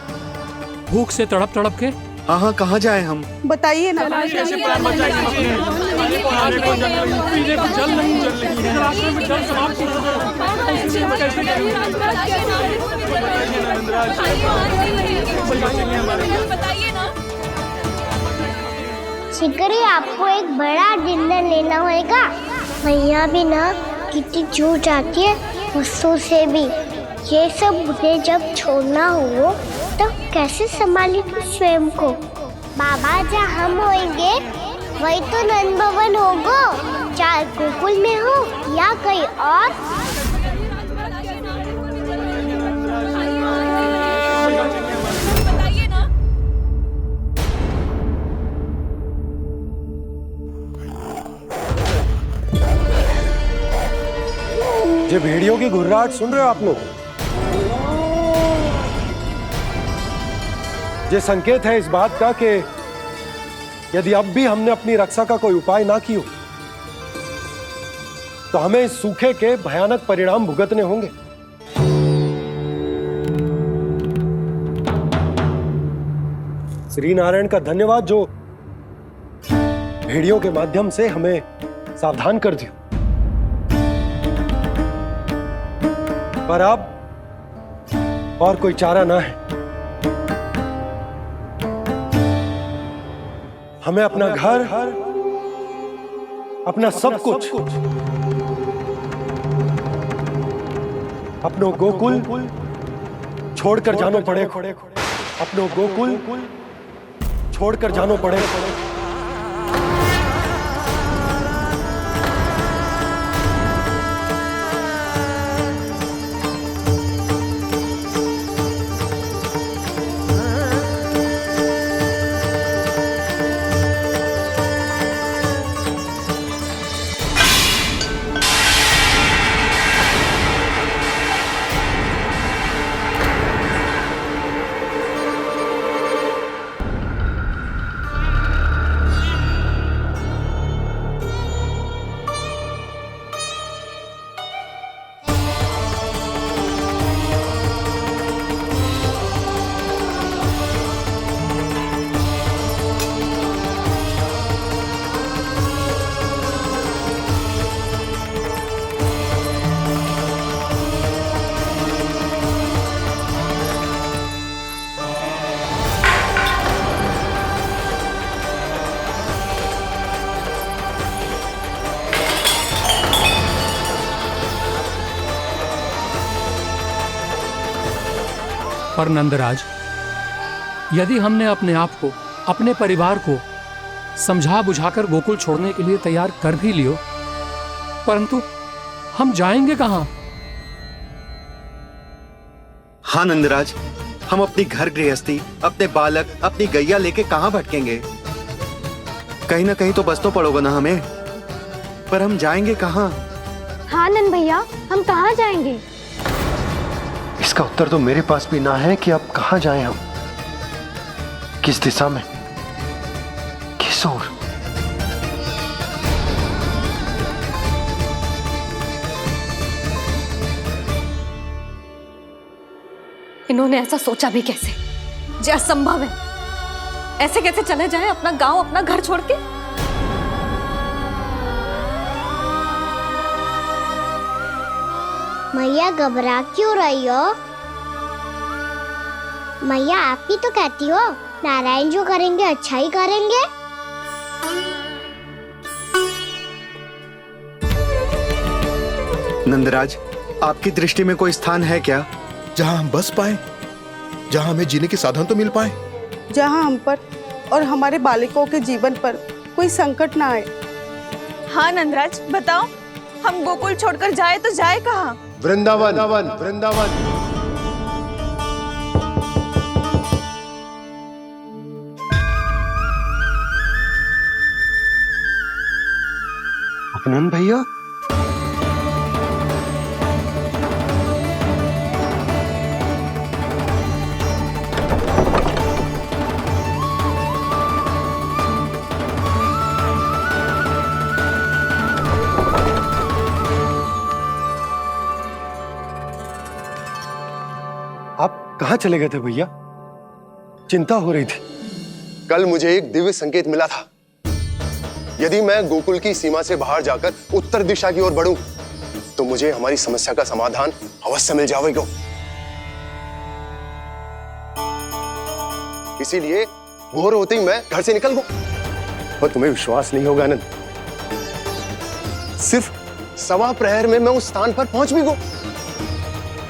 Speaker 17: भूख से तड़प तड़प के?
Speaker 13: हाँ, कहाँ जाएं हम?
Speaker 18: बताइए ना।
Speaker 17: कैसे प्राण बचाएं? पीने को जल नहीं, जल रही है, रास्ते में जल समाप्त हो
Speaker 3: शीघ्र ही आपको एक बड़ा डिनर लेना होगा। मैया भी ना कितनी जूझ जाती है गुस्सों से भी। ये सब मुझे जब छोड़ना हो तो कैसे संभाली तू स्वयं को? बाबा जहाँ हम होंगे वही तो नंद भवन होगा, चाहे गोकुल में हो या कहीं और।
Speaker 1: ये भेड़ियों की घुर्राहट सुन रहे हो आप लोग? ये संकेत है इस बात का कि यदि अब भी हमने अपनी रक्षा का कोई उपाय ना किया तो हमें इस सूखे के भयानक परिणाम भुगतने होंगे। श्री नारायण का धन्यवाद जो भेड़ियों के माध्यम से हमें सावधान कर दिया। पर अब और कोई चारा ना है। हमें अपना घर, अपना सब कुछ, अपनों गोकुल छोड़कर जानो पड़े। अपनों गोकुल छोड़कर जानो पड़े।
Speaker 17: पर नंदराज, यदि हमने अपने आप को, अपने परिवार को समझा बुझाकर गोकुल छोड़ने के लिए तैयार कर भी लियो, परंतु हम जाएंगे कहां?
Speaker 13: हाँ नंदराज, हम अपनी घर गृहस्थी, अपने बालक, अपनी गैया लेके कहां भटकेंगे? कहीं ना कहीं तो बस तो पड़ोगे ना हमें, पर हम जाएंगे कहां?
Speaker 6: हाँ नंद भैया, हम कहाँ जाएंगे?
Speaker 1: इसका उत्तर तो मेरे पास भी ना है कि अब कहां जाएं हम, किस दिशा में, किस ओर।
Speaker 7: इन्होंने ऐसा सोचा भी कैसे? जो असंभव है। ऐसे कैसे चले जाएं अपना गांव, अपना घर छोड़ के?
Speaker 3: मैया घबरा क्यों रही हो? मैया आप ही तो कहती हो नारायण जो करेंगे अच्छा ही करेंगे।
Speaker 13: नंदराज, आपकी दृष्टि में कोई स्थान है क्या
Speaker 4: जहां हम बस पाए, जहां हमें जीने के साधन तो मिल पाए,
Speaker 18: जहाँ हम पर और हमारे बालकों के जीवन पर कोई संकट ना आए?
Speaker 8: हाँ नंदराज, बताओ, हम गोकुल छोड़कर जाए तो जाए कहाँ?
Speaker 1: वृंदावन, वृंदावन। अपनन भैया, आप कहाँ चले गए थे भैया? चिंता हो रही थी।
Speaker 4: कल मुझे एक दिव्य संकेत मिला था। यदि मैं गोकुल की सीमा से बाहर जाकर उत्तर दिशा की ओर बढ़ूं, तो मुझे हमारी समस्या का समाधान अवश्य मिल जाएगा। इसीलिए भोर होते ही मैं घर से निकल गया। और तुम्हें विश्वास नहीं होगा आनंद, सिर्फ 1.25 प्रहर में मैं उस स्थान पर पहुंच भी गया।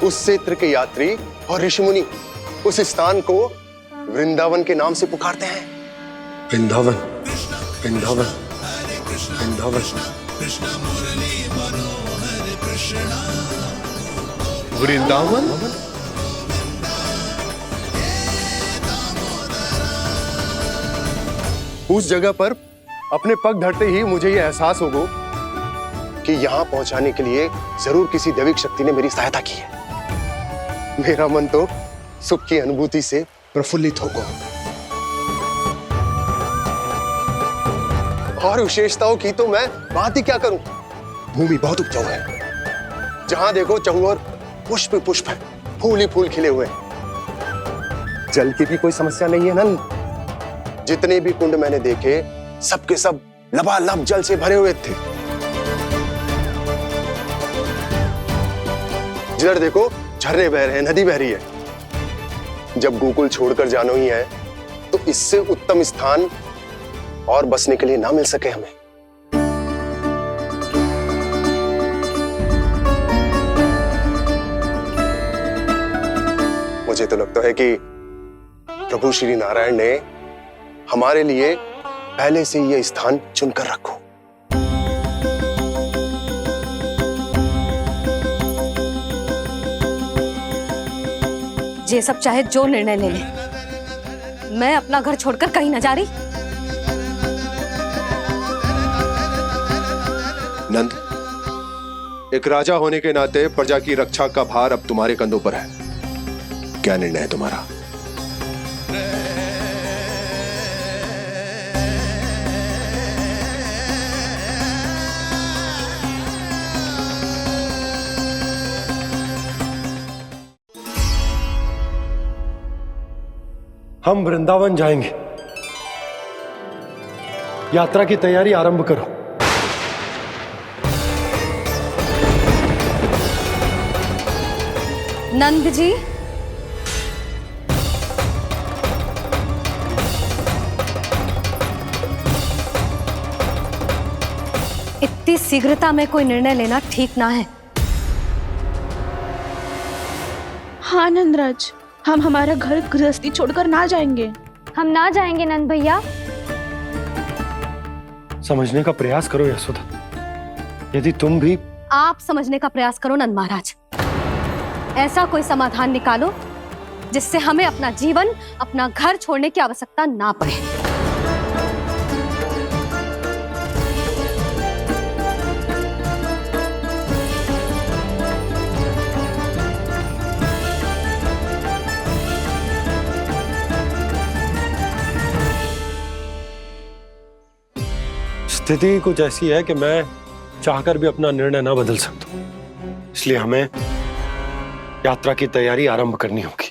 Speaker 4: उस क्षेत्र के यात्री और ऋषिमुनि उस स्थान को वृंदावन के नाम से पुकारते हैं।
Speaker 1: वृंदावन, वृंदावन, वृंदावन।
Speaker 4: वृंदावन? उस जगह पर अपने पग धरते ही मुझे यह एहसास होगा कि यहां पहुंचाने के लिए जरूर किसी दैविक शक्ति ने मेरी सहायता की है। मेरा मन तो सुख की अनुभूति से प्रफुल्लित होगा। और विशेषताओं की तो मैं बात ही क्या करूं। भूमि बहुत उपजाऊ है, जहां देखो चहुओर पुष्प पुष्प है, फूल ही फूल खिले हुए हैं। जल की भी कोई समस्या नहीं है नंद। जितने भी कुंड मैंने देखे, सबके सब लबालब जल से भरे हुए थे। जिधर देखो झरने बह रहे हैं, नदी बह रही है। जब गोकुल छोड़कर जाना ही है तो इससे उत्तम स्थान और बसने के लिए ना मिल सके हमें। मुझे तो लगता है कि प्रभु श्री नारायण ने हमारे लिए पहले से यह स्थान चुनकर रखो।
Speaker 7: ये सब चाहे जो निर्णय ले ले, मैं अपना घर छोड़कर कहीं न जा रही।
Speaker 4: नंद, एक राजा होने के नाते प्रजा की रक्षा का भार अब तुम्हारे कंधों पर है। क्या निर्णय है तुम्हारा?
Speaker 1: हम वृंदावन जाएंगे। यात्रा की तैयारी आरंभ करो।
Speaker 7: नंद जी, इतनी शीघ्रता में कोई निर्णय लेना ठीक ना है।
Speaker 5: हाँ नंदराज, हम हमारा घर गृहस्थी छोड़कर ना जाएंगे।
Speaker 6: हम ना जाएंगे नंद भैया।
Speaker 1: समझने का प्रयास करो यशोदा। यदि तुम भी
Speaker 7: आप समझने का प्रयास करो नंद महाराज। ऐसा कोई समाधान निकालो जिससे हमें अपना जीवन, अपना घर छोड़ने की आवश्यकता ना पड़े।
Speaker 1: स्थिति कुछ ऐसी है कि मैं चाहकर भी अपना निर्णय ना बदल सकता हूं। इसलिए हमें यात्रा की तैयारी आरंभ करनी होगी।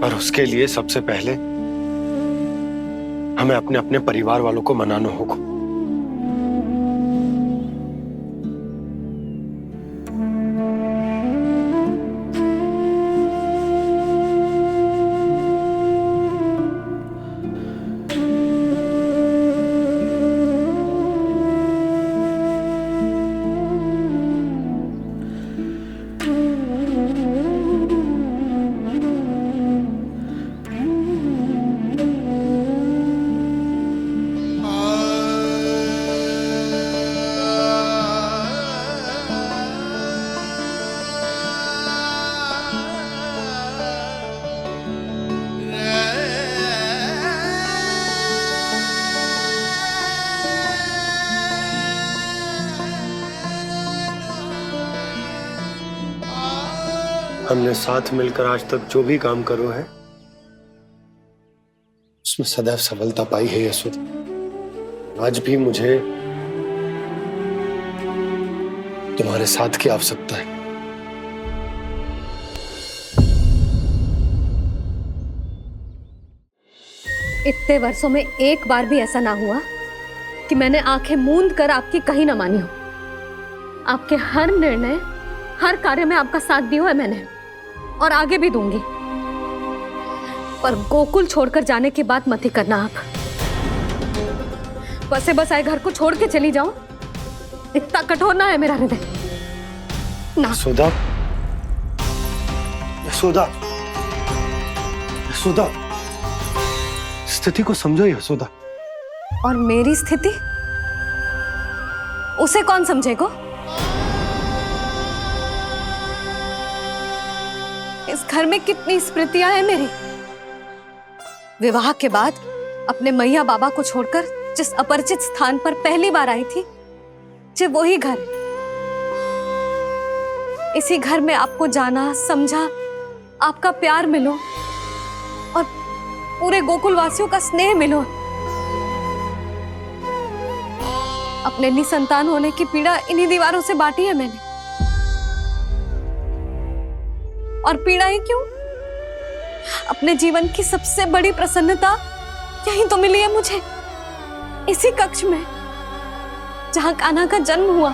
Speaker 1: और उसके लिए सबसे पहले हमें अपने अपने परिवार वालों को मनाना होगा। हमने साथ मिलकर आज तक जो भी काम करो है उसमें सदैव सफलता पाई है यशोदा। आज भी मुझे तुम्हारे साथ की आवश्यकता है।
Speaker 7: इतने वर्षों में एक बार भी ऐसा ना हुआ कि मैंने आंखें मूंद कर आपकी कहीं ना मानी हो। आपके हर निर्णय, हर कार्य में आपका साथ दिया है मैंने, और आगे भी दूंगी। पर गोकुल छोड़कर जाने की बात मत ही करना आप। बसे बसाए घर को छोड़ के चली जाऊं, इतना कठोर ना है मेरा हृदय ना।
Speaker 1: यशोदा, यशोदा, यशोदा, स्थिति को समझो यशोदा।
Speaker 7: और मेरी स्थिति उसे कौन समझेगा? इस घर में कितनी स्मृतियां हैं मेरी। विवाह के बाद अपने मैया बाबा को छोड़कर जिस अपरिचित स्थान पर पहली बार आई थी, जो वही घर। इसी घर में आपको जाना, समझा, आपका प्यार मिलो और पूरे गोकुल वासियों का स्नेह मिलो। अपने निसंतान होने की पीड़ा इन्हीं दीवारों से बांटी है मैंने। और पीड़ा ही क्यों? अपने जीवन की सबसे बड़ी प्रसन्नता यहीं तो मिली है मुझे, इसी कक्ष में जहां कान्हा का जन्म हुआ।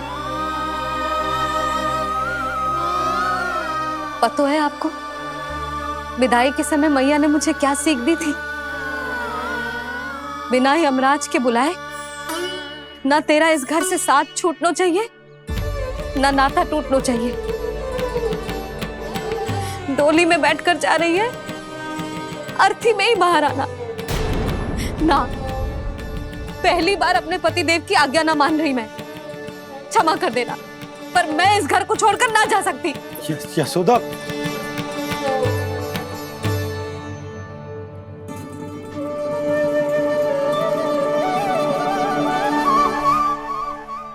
Speaker 7: पता है आपको विदाई के समय मैया ने मुझे क्या सीख दी थी? बिना यमराज के बुलाए ना तेरा इस घर से साथ छूटना चाहिए, ना नाता टूटना चाहिए। डोली में बैठकर जा रही है, अर्थी में ही बाहर आना ना। पहली बार अपने पति देव की आज्ञा ना मान रही मैं, क्षमा कर देना, पर मैं इस घर को छोड़कर ना जा सकती।
Speaker 1: यशोदा,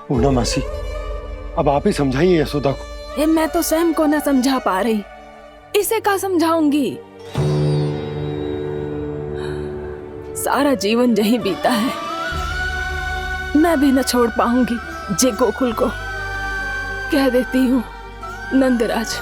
Speaker 1: पूना मासी, अब आप ही समझाइए यशोदा को।
Speaker 10: ये मैं तो स्वयं को न समझा पा रही, इसे क्या समझाऊंगी? सारा जीवन यहीं बीता है, मैं भी न छोड़ पाऊंगी। जे गोकुल को कह देती हूँ नंदराज।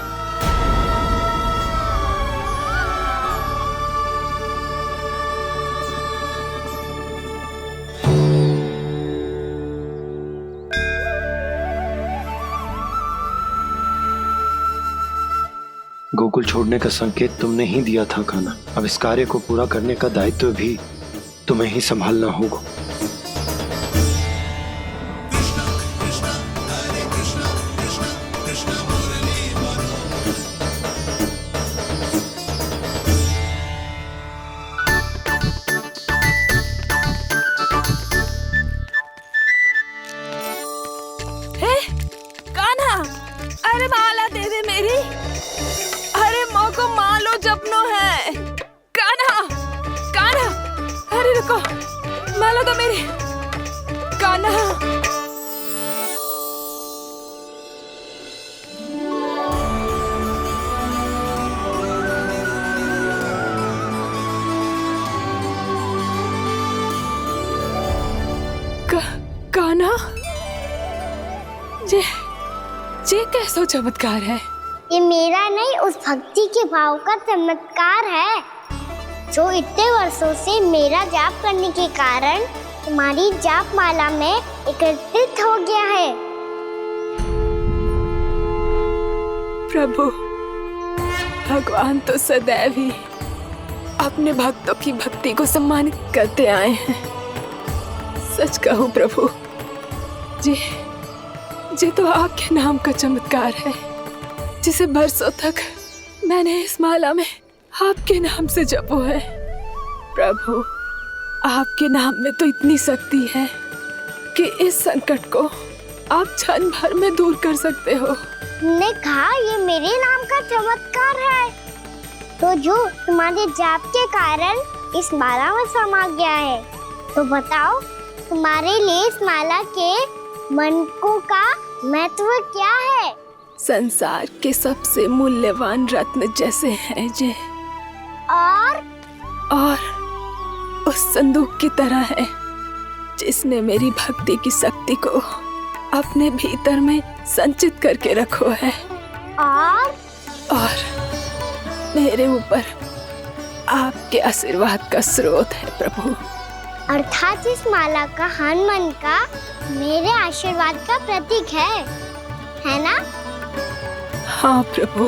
Speaker 19: गोकुल छोड़ने का संकेत तुमने ही दिया था कान्हा। अब इस कार्य को पूरा करने का दायित्व भी तुम्हें ही संभालना होगा।
Speaker 10: कान्हा, अरे माला दे दे मेरी। अरे माँ को मालो जपनो है। कान्हा, कान्हा, अरे रुको, माला तो मेरी। कान्हा, कान्हा, ये कैसा चमत्कार है?
Speaker 3: ये मेरा नहीं, उस भक्ति के भाव का चमत्कार है जो इतने वर्षों से मेरा जाप करने के कारण तुम्हारी जाप माला में एकत्रित हो गया है।
Speaker 10: प्रभु, भगवान तो सदैव ही अपने भक्तों की भक्ति को सम्मानित करते आए हैं। सच कहूं प्रभु, जी तो आपके नाम का चमत्कार है, जिसे बरसों तक मैंने इस माला में आपके नाम से जपो है। प्रभु, आपके नाम में तो इतनी शक्ति है कि इस संकट को आप क्षण भर में दूर कर सकते हो।
Speaker 3: तुमने कहा ये मेरे नाम का चमत्कार है, तो जो तुम्हारे जाप के कारण इस माला में समा गया है, तो बताओ तुम्हारे लिए इस माला के मनकों का महत्व क्या है?
Speaker 10: संसार के सबसे मूल्यवान रत्न जैसे हैं जे, और उस संदूक की तरह है जिसने मेरी भक्ति की शक्ति को अपने भीतर में संचित करके रखो है। और मेरे ऊपर आपके आशीर्वाद का स्रोत है प्रभु।
Speaker 3: अर्थात इस माला का हनुमान का मेरे आशीर्वाद का प्रतीक है ना?
Speaker 10: हाँ प्रभु।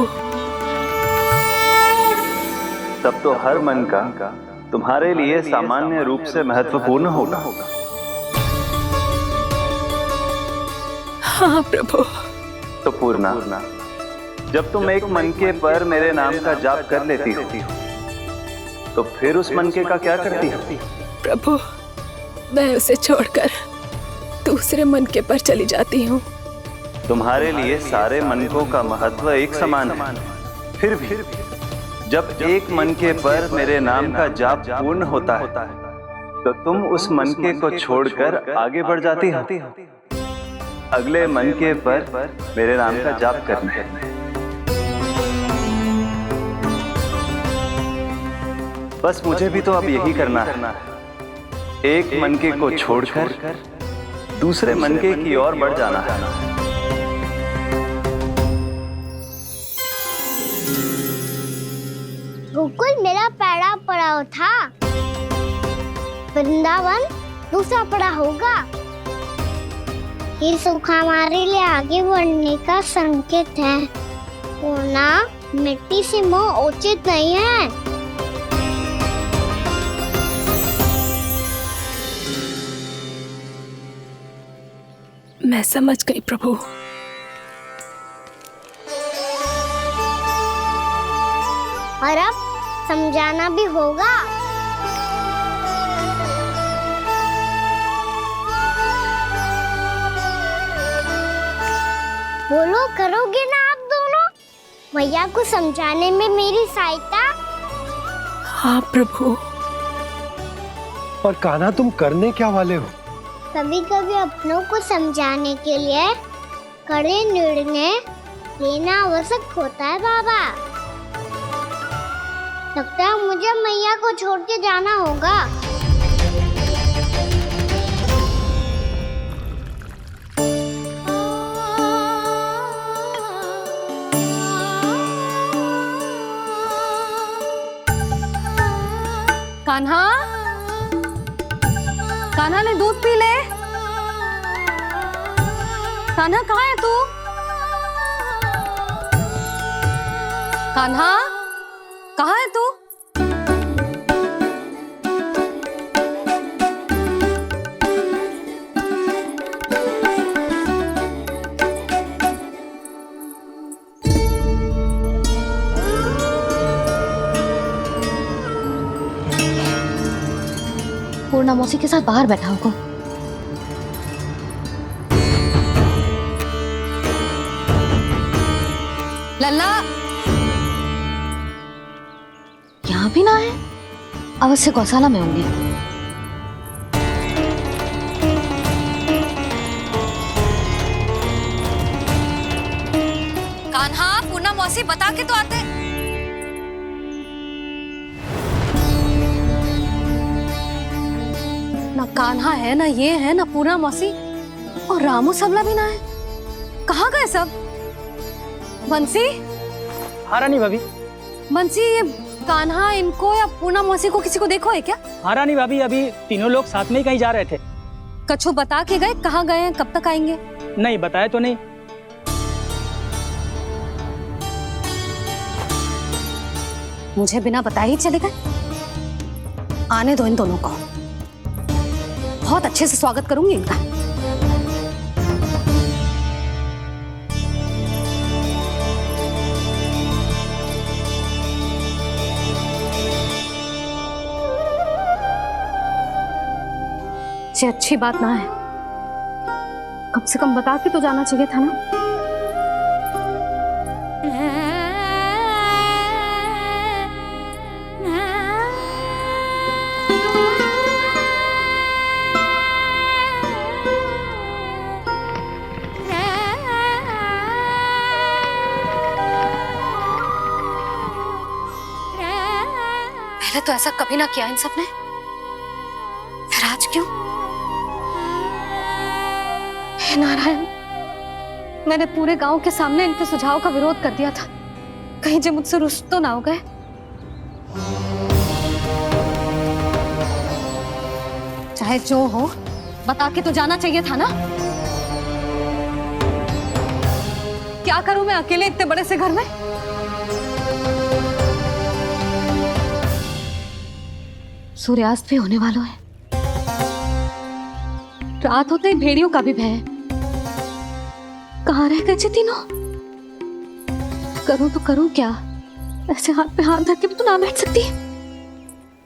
Speaker 20: तब तो हर मन का तुम्हारे लिए सामान्य रूप से महत्वपूर्ण होगा।
Speaker 10: हाँ प्रभु।
Speaker 20: तो पूर्णा, जब तुम एक मनके पर मेरे नाम का जाप कर लेती हो, तो फिर उस मनके का क्या करती हो?
Speaker 10: प्रभु, मैं उसे छोड़कर दूसरे मनके पर चली जाती हूँ।
Speaker 20: तुम्हारे लिए सारे मनकों का महत्व एक समान है। फिर भी जब एक मनके पर मेरे नाम का जाप पूर्ण होता है, तो तुम उस मनके को छोड़कर आगे बढ़ जाती हो अगले मनके पर मेरे नाम का जाप करने। बस मुझे भी तो अब यही करना है, एक मनके को छोड़कर दूसरे मनके की ओर बढ़ जाना है।
Speaker 3: गोकुल मेरा पहला पड़ाव था, वृंदावन दूसरा पड़ा होगा। ये सुख हमारे लिए आगे बढ़ने का संकेत है। पूर्णा, मिट्टी से मोह उचित नहीं है।
Speaker 10: मैं समझ गई प्रभु।
Speaker 3: और अब समझाना भी होगा। बोलो, करोगे ना आप दोनों? भैया को समझाने में मेरी सहायता।
Speaker 10: हाँ प्रभु।
Speaker 1: पर कान्हा, तुम करने क्या वाले हो?
Speaker 3: कभी कभी अपनों को समझाने के लिए कड़े निर्णय लेना आवश्यक होता है बाबा। लगता है मुझे मैया को छोड़ के जाना होगा।
Speaker 7: कान्हा, कान्हा ने दूध पी ले। कान्हा कहाँ है तू? कान्हा कहाँ है तू? पूर्णा मौसी के साथ बाहर बैठा होगा। लल्ला यहाँ भी ना है, अवश्य गौशाला में होंगे। कान्हा, पूर्णा मौसी बता के तो आते। ना कान्हा है, ना ये है, ना पूर्णा मौसी, और रामू सबला भी ना है। कहाँ गए सब? बंसी?
Speaker 12: हाँ रानी भाभी।
Speaker 7: बंसी, ये कान्हा इनको या पूर्णा मौसी को किसी को देखो है क्या?
Speaker 12: हाँ रानी भाभी, अभी तीनों लोग साथ में ही कहीं जा रहे थे।
Speaker 7: कछु बता के गए कहाँ गए हैं, कब तक आएंगे?
Speaker 12: नहीं बताया तो नहीं।
Speaker 7: मुझे बिना बताए ही चले गए? आने दो इन दोनों को, बहुत अच्छे से स्वागत करूंगी इनका। ये अच्छी बात ना है, कम से कम बता के तो जाना चाहिए था ना। पहले तो ऐसा कभी ना किया इन सब ने, फिर आज क्यों? हे नारायण, मैंने पूरे गांव के सामने इनके सुझाव का विरोध कर दिया था, कहीं जो मुझसे रुष्ट तो ना हो गए। चाहे जो हो, बता के तो जाना चाहिए था ना। क्या करूं मैं अकेले इतने बड़े से घर में? सूर्यास्त भी होने वाला है, रात होते ही भेड़ियों का भी भय है। कहाँ रह गए तीनों? करूं तो करूं क्या? ऐसे हाथ पे हाथ धर के भी तो ना बैठ सकती।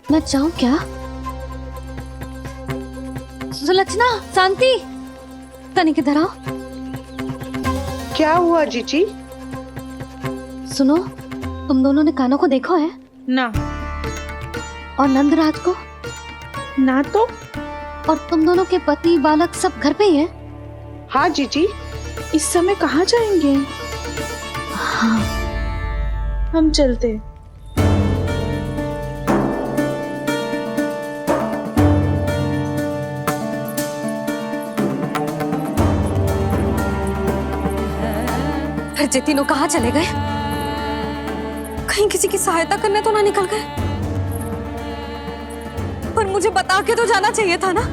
Speaker 7: मैं जाऊं क्या? सुलक्षणा, शांति, तनिक इधर आओ।
Speaker 18: क्या हुआ जीजी?
Speaker 7: सुनो, तुम दोनों ने कान्हा को देखा है?
Speaker 8: ना।
Speaker 7: और नंदराज को?
Speaker 8: ना तो।
Speaker 7: और तुम दोनों के पति बालक सब घर पे ही हैं?
Speaker 18: हाँ जीजी।
Speaker 8: इस समय कहाँ जाएंगे?
Speaker 7: हाँ,
Speaker 8: हम चलते।
Speaker 7: फिर जे तीनों कहाँ चले गए? कहीं किसी की सहायता करने तो ना निकल गए? पर मुझे बता के तो जाना चाहिए था ना।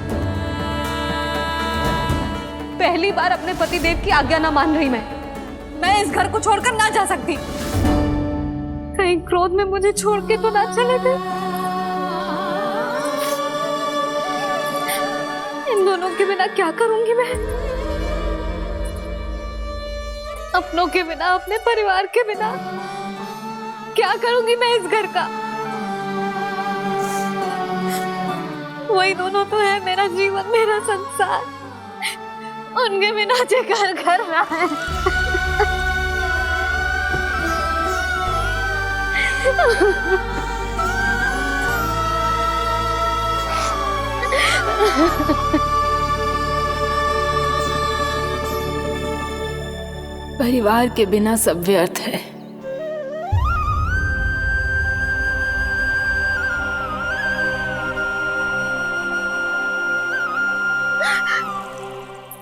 Speaker 7: पहली बार अपने पति देव की आज्ञा ना मान रही मैं इस घर को छोड़कर ना जा सकती। कहीं क्रोध में मुझे छोड़ के तो ना चले गए। इन दोनों के बिना क्या करूंगी मैं? अपनों के बिना, अपने परिवार के बिना क्या करूंगी मैं इस घर का? वही दोनों तो है मेरा जीवन, मेरा संसार। उनके बिना जे घर घर रहा है।
Speaker 10: परिवार के बिना सब व्यर्थ है।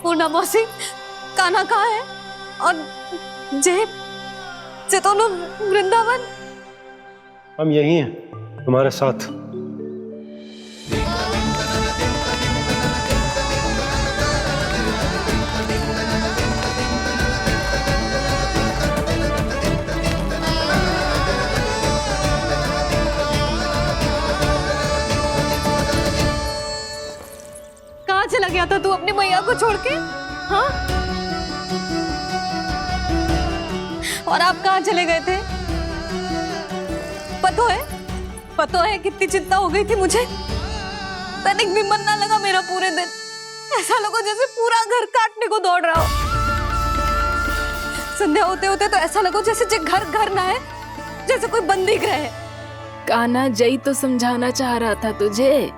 Speaker 7: पूर्णा मौसी, कान्हा कहाँ है? और जे दोनों वृंदावन?
Speaker 1: हम यही हैं तुम्हारे साथ।
Speaker 7: कहाँ चला गया था तू अपनी मैया को छोड़ के? हाँ? और आप कहाँ चले गए थे? पता है कितनी चिंता हो गई थी मुझे। तनिक भी मन ना लगा मेरा पूरे दिन। ऐसा लगा जैसे पूरा घर काटने को दौड़ रहा हो। संध्या होते होते तो ऐसा लगा जैसे घर घर ना है, जैसे कोई बंदी गृह है।
Speaker 10: कान्हा जई तो समझाना चाह रहा था तुझे।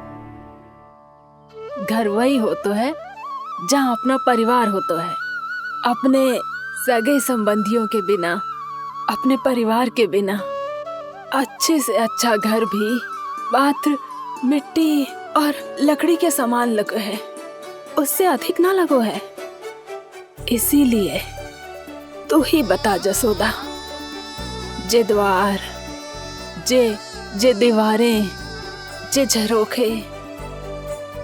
Speaker 10: घर वही हो तो है जहाँ अपना परिवार हो तो है। अपने सगे संबंधियों के बिना, अपने परिवार के बिना अच्छे से अच्छा घर भी पात्र मिट्टी और लकड़ी के समान लगो है, उससे अधिक ना लगो है। इसीलिए तू ही बता जसोदा, जे द्वार, जे दीवारें, जे झरोखे,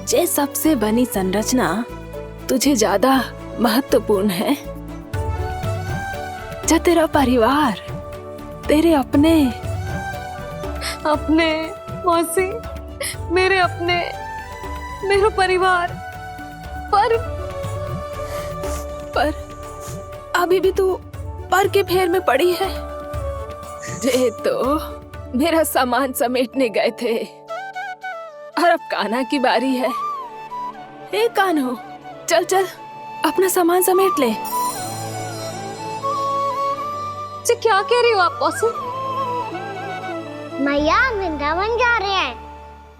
Speaker 10: जे सबसे बनी संरचना तुझे ज्यादा महत्वपूर्ण है? जा तेरा परिवार, तेरे अपने
Speaker 7: मौसी, मेरा परिवार। पर अभी भी तू पर के फेर में पड़ी है। जे तो मेरा सामान समेटने गए थे और अब कान्हा की बारी है। ए कान्हो, चल चल अपना सामान समेट ले। जी क्या कह रही हो आप मौसी?
Speaker 3: मैया वृंदावन जा रहे हैं।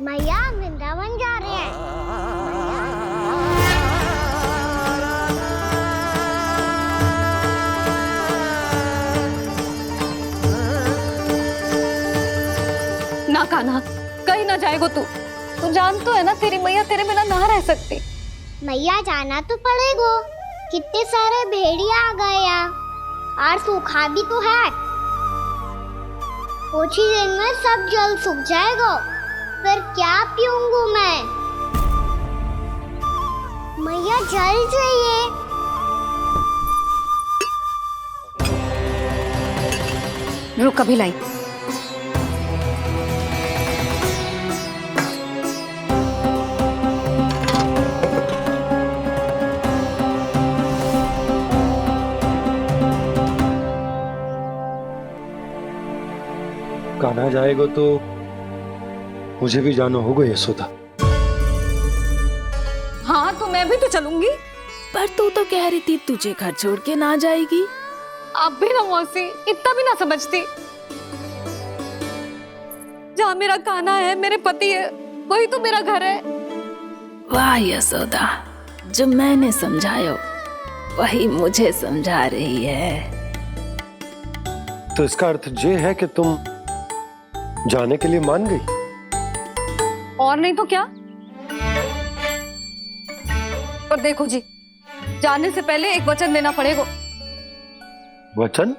Speaker 3: मैया वृंदावन जा रहे हैं।
Speaker 7: ना कान्हा, कहीं ना जाएगो तू। तू जान तो है ना तेरी मैया तेरे बिना ना रह सकती।
Speaker 3: मैया जाना तो पड़ेगा। कितने सारे भेड़िया आ गए यहाँ, और सूखा भी तो है। कुछ ही दिन में सब जल सूख जाएगा, फिर क्या पीऊंगी मैं? मैया जल चाहिए।
Speaker 7: रुक अभी लाई।
Speaker 1: कान्हा जाएगा तो मुझे भी जाना होगा यशोदा।
Speaker 7: हाँ तो मैं भी तो चलूंगी।
Speaker 10: पर तू तो कह रही थी तुझे घर छोड़ के ना जाएगी।
Speaker 7: आप भी ना मौसी, इतना भी ना समझती। जहाँ मेरा कान्हा है, मेरे पति है, वही तो मेरा घर है।
Speaker 10: वाह यशोदा, जो मैंने समझाया वही मुझे समझा रही है।
Speaker 1: तो इसका अर्थ ये है कि तुम जाने के लिए मान गई?
Speaker 7: और नहीं तो क्या। पर देखो जी, जाने से पहले एक वचन देना पड़ेगा।
Speaker 1: वचन?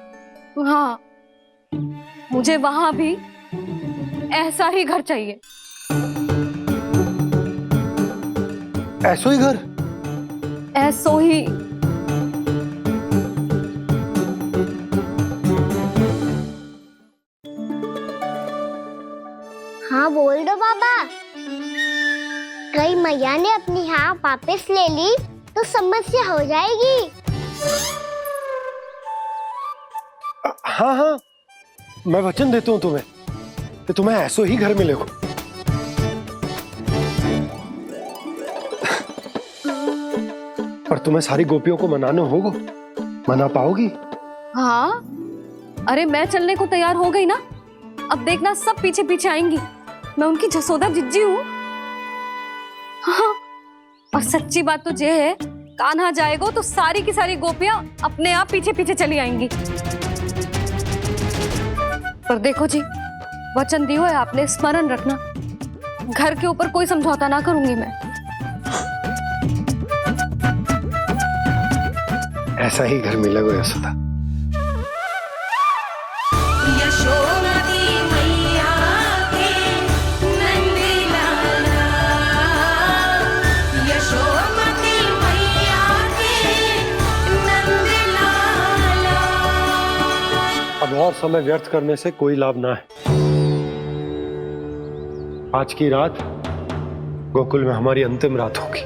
Speaker 7: हाँ, मुझे वहां भी ऐसा ही घर चाहिए।
Speaker 1: ऐसो ही घर?
Speaker 7: ऐसो ही।
Speaker 3: हाँ बोल दो बाबा। कहीं मैया ने अपनी हाँ वापस ले ली तो समस्या हो जाएगी।
Speaker 1: हाँ हाँ, मैं वचन देता हूँ तुम्हें कि तुम्हें ऐसो ही घर मिलेगा। पर तुम्हें सारी गोपियों को मनाना होगा। मना पाओगी?
Speaker 7: हाँ, अरे मैं चलने को तैयार हो गई ना। अब देखना सब पीछे पीछे आएंगी। मैं उनकी जसोदा जिज्जी हूँ। हाँ, और सच्ची बात तो ये है, कान्हा जाएगा तो सारी की सारी गोपियां अपने आप पीछे पीछे चली आएंगी। पर देखो जी, वचन दियो है आपने, स्मरण रखना। घर के ऊपर कोई समझौता ना करूंगी मैं।
Speaker 1: ऐसा ही घर मिलेगा यशोदा। अब और समय व्यर्थ करने से कोई लाभ ना है। आज की रात गोकुल में हमारी अंतिम रात होगी।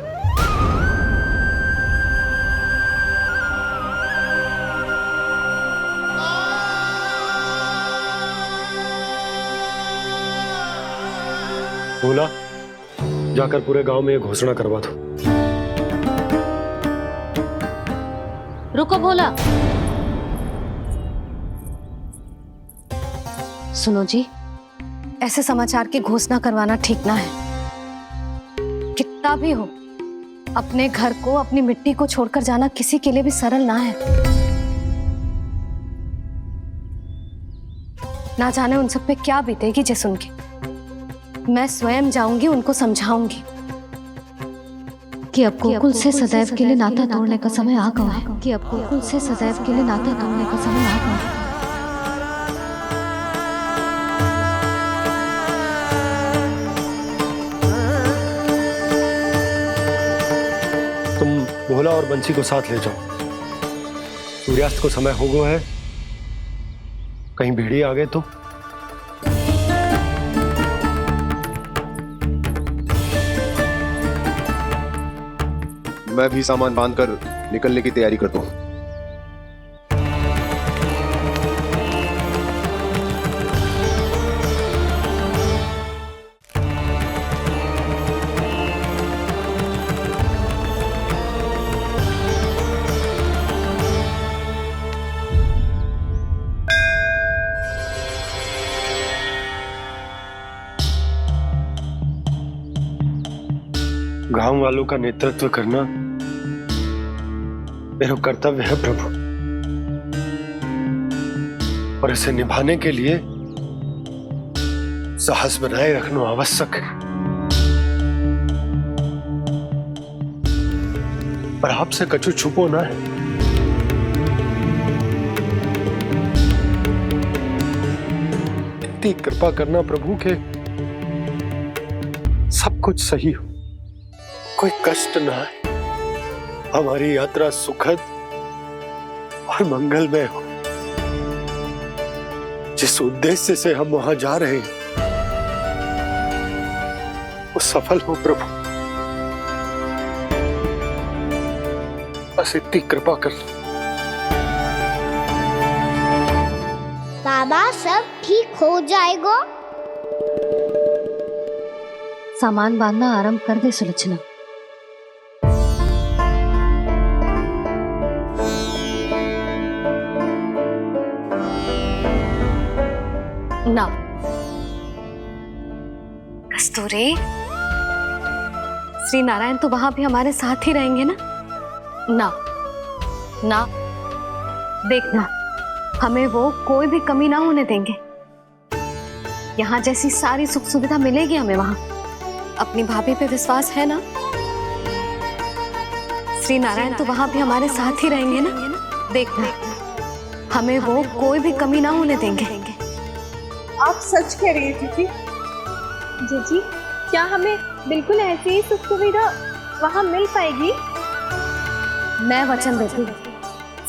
Speaker 1: बोला, जाकर पूरे गांव में ये घोषणा करवा दो।
Speaker 7: रुको भोला। सुनो जी, ऐसे समाचार की घोषणा करवाना ठीक ना है। कितना भी हो, अपने घर को, अपनी मिट्टी को छोड़कर जाना किसी के लिए भी सरल ना है। ना जाने उन सब पे क्या बीतेगी जे सुन के। मैं स्वयं जाऊंगी, उनको समझाऊंगी कि अब गोकुल से सदैव के लिए नाता तोड़ने का समय आ गया है। कि अब गोकुल से सदैव के लिए नाता तोड़ने का समय आ गया है।
Speaker 1: तुम भोला और बंसी को साथ ले जाओ। सूर्यास्त को समय हो गया है, कहीं भेड़िए आ गए तो।
Speaker 4: मैं भी सामान बांधकर निकलने की तैयारी करता हूँ।
Speaker 1: गांव वालों का नेतृत्व करना मेरा कर्तव्य है प्रभु, और इसे निभाने के लिए साहस बनाए रखना आवश्यक है। पर आपसे कछु छुपो ना है। इतनी कृपा करना प्रभु के सब कुछ सही हो, कोई कष्ट ना है, हमारी यात्रा सुखद और मंगलमय हो। जिस उद्देश्य से हम वहां जा रहे हैं वो सफल हो प्रभु, बस इतनी कृपा कर।
Speaker 3: बाबा सब ठीक हो जाएगा।
Speaker 7: सामान बांधना आरंभ कर दे सुलोचना। ना कस्तूरी, श्री नारायण तो वहां भी हमारे साथ ही रहेंगे ना? ना ना, देखना हमें वो कोई भी कमी ना होने देंगे। यहाँ जैसी सारी सुख सुविधा मिलेगी हमें वहां। अपनी भाभी पे विश्वास है ना? श्री नारायण तो वहां भी हमारे साथ ही रहेंगे ना? देखना हमें वो कोई भी कमी ना होने देंगे।
Speaker 9: आप सच कह रही है जीजी। जीजी, क्या हमें बिल्कुल ऐसी ही सुख सुविधा वहाँ मिल पाएगी?
Speaker 7: मैं वचन देती हूँ,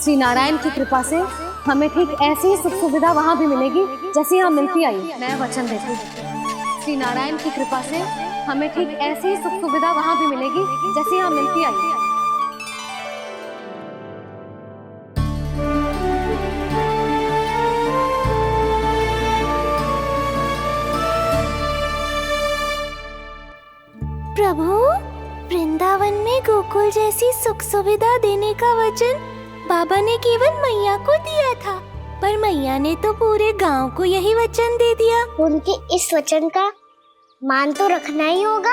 Speaker 7: श्री नारायण की कृपा से हमें ठीक ऐसी ही सुख सुविधा वहाँ भी मिलेगी जैसी यहाँ मिलती आई। मैं वचन देती हूँ, श्री नारायण की कृपा से हमें ठीक ऐसी ही सुख सुविधा वहाँ भी मिलेगी जैसी यहाँ मिलती आई है।
Speaker 16: प्रभु, वृंदावन में गोकुल जैसी सुख सुविधा देने का वचन बाबा ने केवल मैया को दिया था, पर मैया ने तो पूरे गांव को यही वचन दे दिया।
Speaker 3: उनके इस वचन का मान तो रखना ही होगा,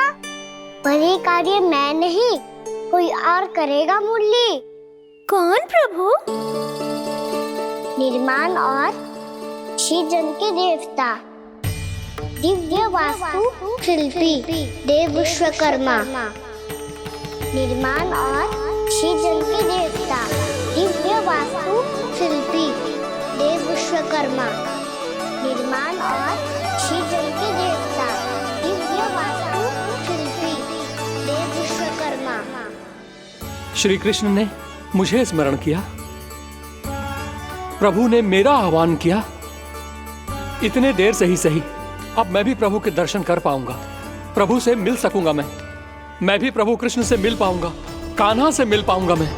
Speaker 3: पर ये कार्य मैं नहीं कोई और करेगा। मुरली
Speaker 16: कौन प्रभु?
Speaker 3: निर्माण और सृजन के देवता, दिव्य वास्तु शिल्पी देव विश्वकर्मा। निर्माण और सृजन के देवता, दिव्य वास्तु शिल्पी देव विश्वकर्मा। निर्माण और सृजन के देवता, दिव्य वास्तु शिल्पी देव विश्वकर्मा।
Speaker 17: श्री कृष्ण ने मुझे स्मरण किया, प्रभु ने मेरा आह्वान किया। इतने देर से ही सही, अब मैं भी प्रभु के दर्शन कर पाऊंगा, प्रभु से मिल सकूंगा। मैं भी प्रभु कृष्ण से मिल पाऊंगा, कान्हा से मिल पाऊंगा मैं।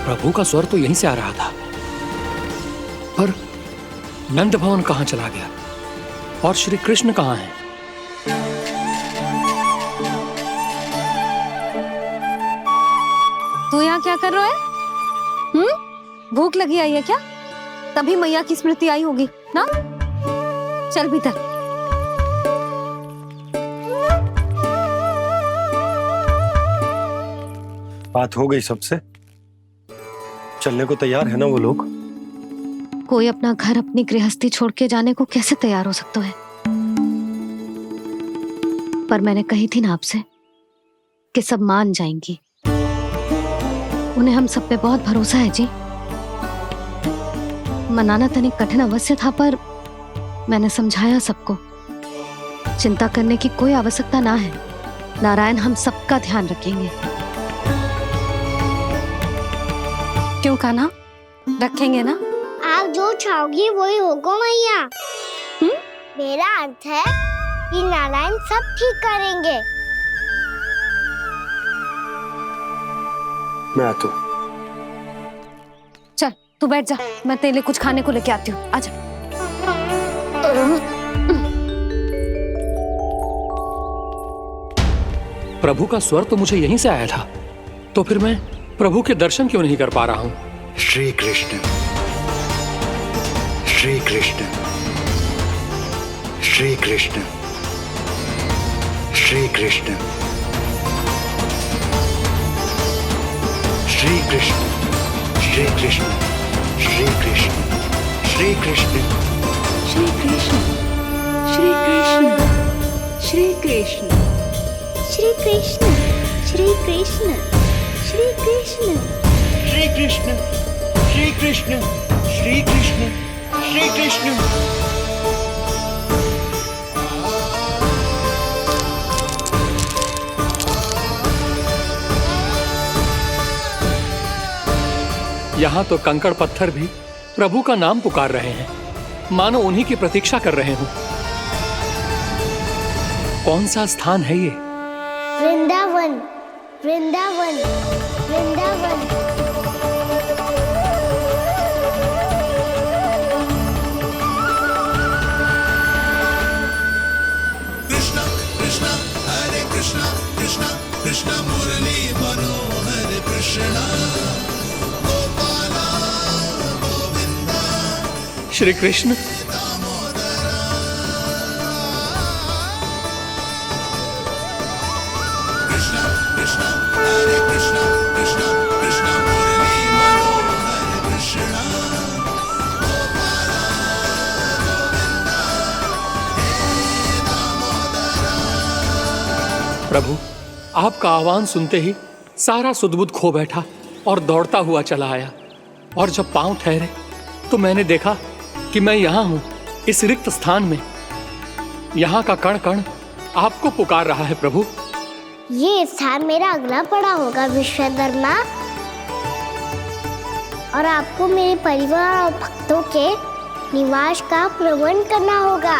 Speaker 17: प्रभु का स्वर तो यहीं से आ रहा था, पर नंद भवन कहां चला गया और श्री कृष्ण कहां हैं?
Speaker 7: तू यहाँ क्या कर रहा है? भूख लगी आई है क्या? तभी मैया की स्मृति आई होगी ना? चल भीतर।
Speaker 1: बात हो गई सबसे? चलने को तैयार है ना वो लोग?
Speaker 7: कोई अपना घर, अपनी गृहस्थी छोड़ के जाने को कैसे तैयार हो सकता है? पर मैंने कही थी ना आपसे कि सब मान जाएंगी। उन्हें हम सब पे बहुत भरोसा है जी। मनाना तनिक कठिन अवश्य था, पर मैंने समझाया सबको। चिंता करने की कोई आवश्यकता ना है, नारायण हम सबका ध्यान रखेंगे। क्यों कान्हा, रखेंगे ना?
Speaker 3: आप जो चाहोगी वही होगा मैया। मेरा अर्थ है कि नारायण सब ठीक करेंगे।
Speaker 2: मैं आता हूं।
Speaker 7: चल तू बैठ जा, मैं तेरे लिए कुछ खाने को लेके आती हूँ। आजा।
Speaker 17: प्रभु का स्वर तो मुझे यहीं से आया था, तो फिर मैं प्रभु के दर्शन क्यों नहीं कर पा रहा हूँ?
Speaker 15: श्री कृष्ण, श्री कृष्ण, श्री कृष्ण, श्री कृष्ण, श्री कृष्ण, श्री कृष्ण, श्री कृष्ण, श्री कृष्ण,
Speaker 10: श्री कृष्ण, श्री कृष्ण, श्री कृष्ण,
Speaker 16: श्री कृष्ण, श्री कृष्ण, श्री कृष्ण,
Speaker 15: श्री कृष्ण, श्री कृष्ण, श्री कृष्ण, श्री कृष्ण।
Speaker 17: यहाँ तो कंकड़ पत्थर भी प्रभु का नाम पुकार रहे हैं, मानो उन्हीं की प्रतीक्षा कर रहे हों। कौन सा स्थान है ये?
Speaker 3: वृंदावन, वृंदावन, वृंदावन।
Speaker 21: कृष्णा कृष्णा हरे कृष्णा कृष्णा कृष्णा मुरली मनोहर कृष्णा गोपाला गोविंदा।
Speaker 17: श्री कृष्ण।
Speaker 21: कृष्णा कृष्णा हरे कृष्णा कृष्णा कृष्णा मुरली मनोहर कृष्णा गोपाला गोविंदा हे दामोदरा।
Speaker 17: प्रभु, आपका आह्वान सुनते ही सारा सुध-बुध खो बैठा और दौड़ता हुआ चला आया। और जब पांव ठहरे तो मैंने देखा कि मैं यहाँ हूँ, इस रिक्त स्थान में। यहाँ का कण कण आपको पुकार रहा है प्रभु।
Speaker 3: ये स्थान मेरा अगला पड़ा होगा विश्वकर्मा, और आपको मेरे परिवार और भक्तों के निवास का प्रबंध करना होगा।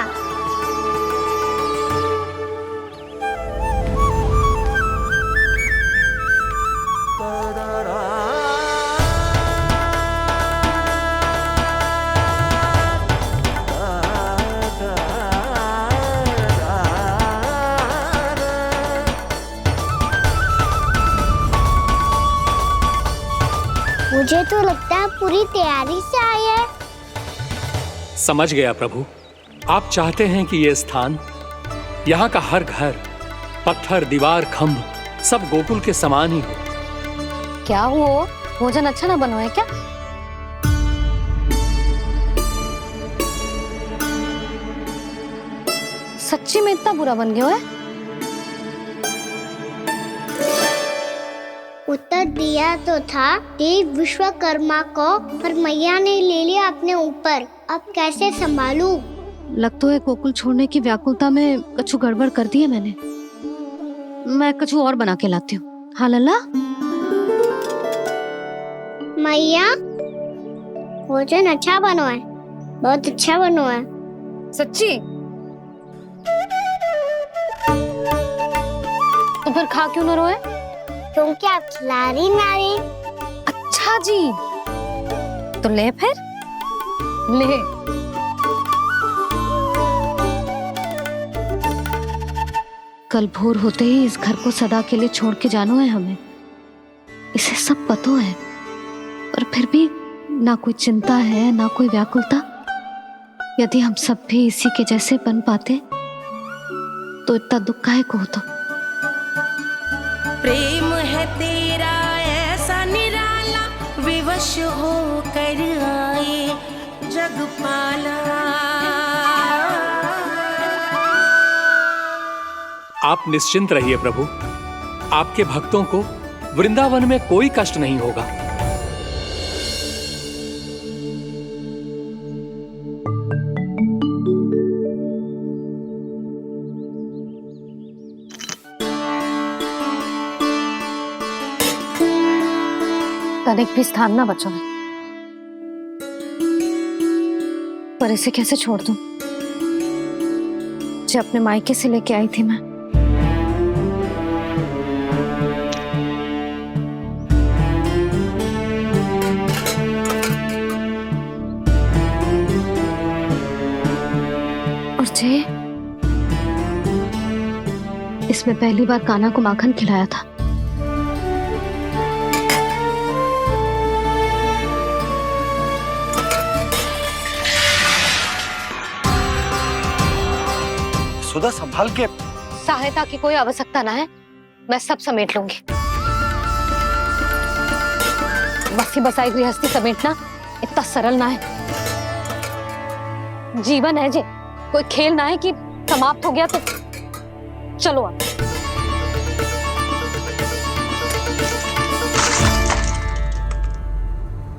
Speaker 3: मुझे तो लगता है पूरी तैयारी से आए हैं।
Speaker 17: समझ गया प्रभु, आप चाहते हैं कि ये स्थान, यहाँ का हर घर, पत्थर, दीवार, खंभ सब गोकुल के समान ही हो।
Speaker 7: क्या हुआ? भोजन अच्छा ना बना है क्या? सच्ची में इतना बुरा बन गया है?
Speaker 3: उत्तर दिया तो था देव विश्वकर्मा को, पर मैया ने ले लिया अपने ऊपर। अब कैसे संभालूं?
Speaker 7: लगता है गोकुल छोड़ने की व्याकुलता में कछु गड़बड़ कर दी है मैंने। मैं कछु और बना के लाती हूँ। हाँ लल्ला?
Speaker 3: मैया, भोजन अच्छा बनो है, बहुत अच्छा बनो है।
Speaker 7: सच्ची? तो फिर खा क्यों न रोए?
Speaker 3: क्योंकि आप खिला रही ना रही।
Speaker 7: अच्छा जी, तो ले फिर ले। कल भोर होते ही इस घर को सदा के लिए छोड़ के जाना है हमें। इसे सब पता है, पर फिर भी ना कोई चिंता है ना कोई व्याकुलता। यदि हम सब भी इसी के जैसे बन पाते तो इतना दुख काहे को होता।
Speaker 22: प्रेम है तेरा ऐसा निराला, विवश हो कर आए जगपाला।
Speaker 17: आप निश्चिंत रहिए प्रभु, आपके भक्तों को वृंदावन में कोई कष्ट नहीं होगा।
Speaker 7: तनिक भी स्थान ना बचो है, पर इसे कैसे छोड़ दूं जो अपने मायके से लेके आई थी मैं। और जे इसमें पहली बार कान्हा को माखन खिलाया था।
Speaker 13: सुधा संभाल के।
Speaker 7: सहायता की कोई आवश्यकता ना है, मैं सब समेट लूंगी। बसी बसाई गृहस्थी समेटना इतना सरल ना है। जीवन है जे, कोई खेल ना है कि समाप्त हो गया तो चलो आप।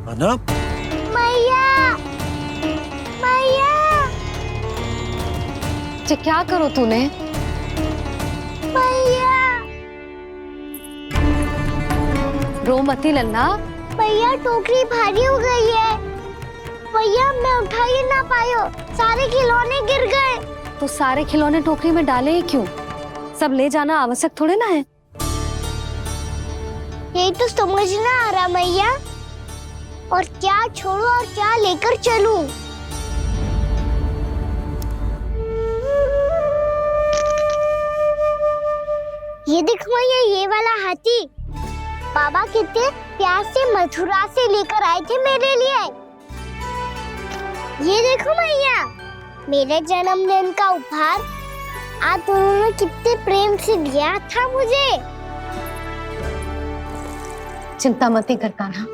Speaker 13: अना?
Speaker 3: मैया, मैया,
Speaker 7: जे क्या करो तूने?
Speaker 3: मैया।
Speaker 7: रो मती लल्ला,
Speaker 3: भैया टोकरी भारी हो गई है। भैया मैं उठा ही ना पायो, सारे खिलौने गिर गए।
Speaker 7: तो सारे खिलौने टोकरी में डाले ही क्यों? सब ले जाना आवश्यक थोड़े ना है।
Speaker 3: यही तो समझ ना आ रहा मैया, और क्या छोड़ू और क्या लेकर चलूं? ये देखो मैया, ये वाला हाथी बाबा कितने प्यार से मथुरा से लेकर आए थे मेरे लिए। ये देखो मैया, मेरे जन्मदिन का उपहार आप दोनों ने कितने प्रेम से दिया था मुझे।
Speaker 7: चिंता मत कर कान्हा,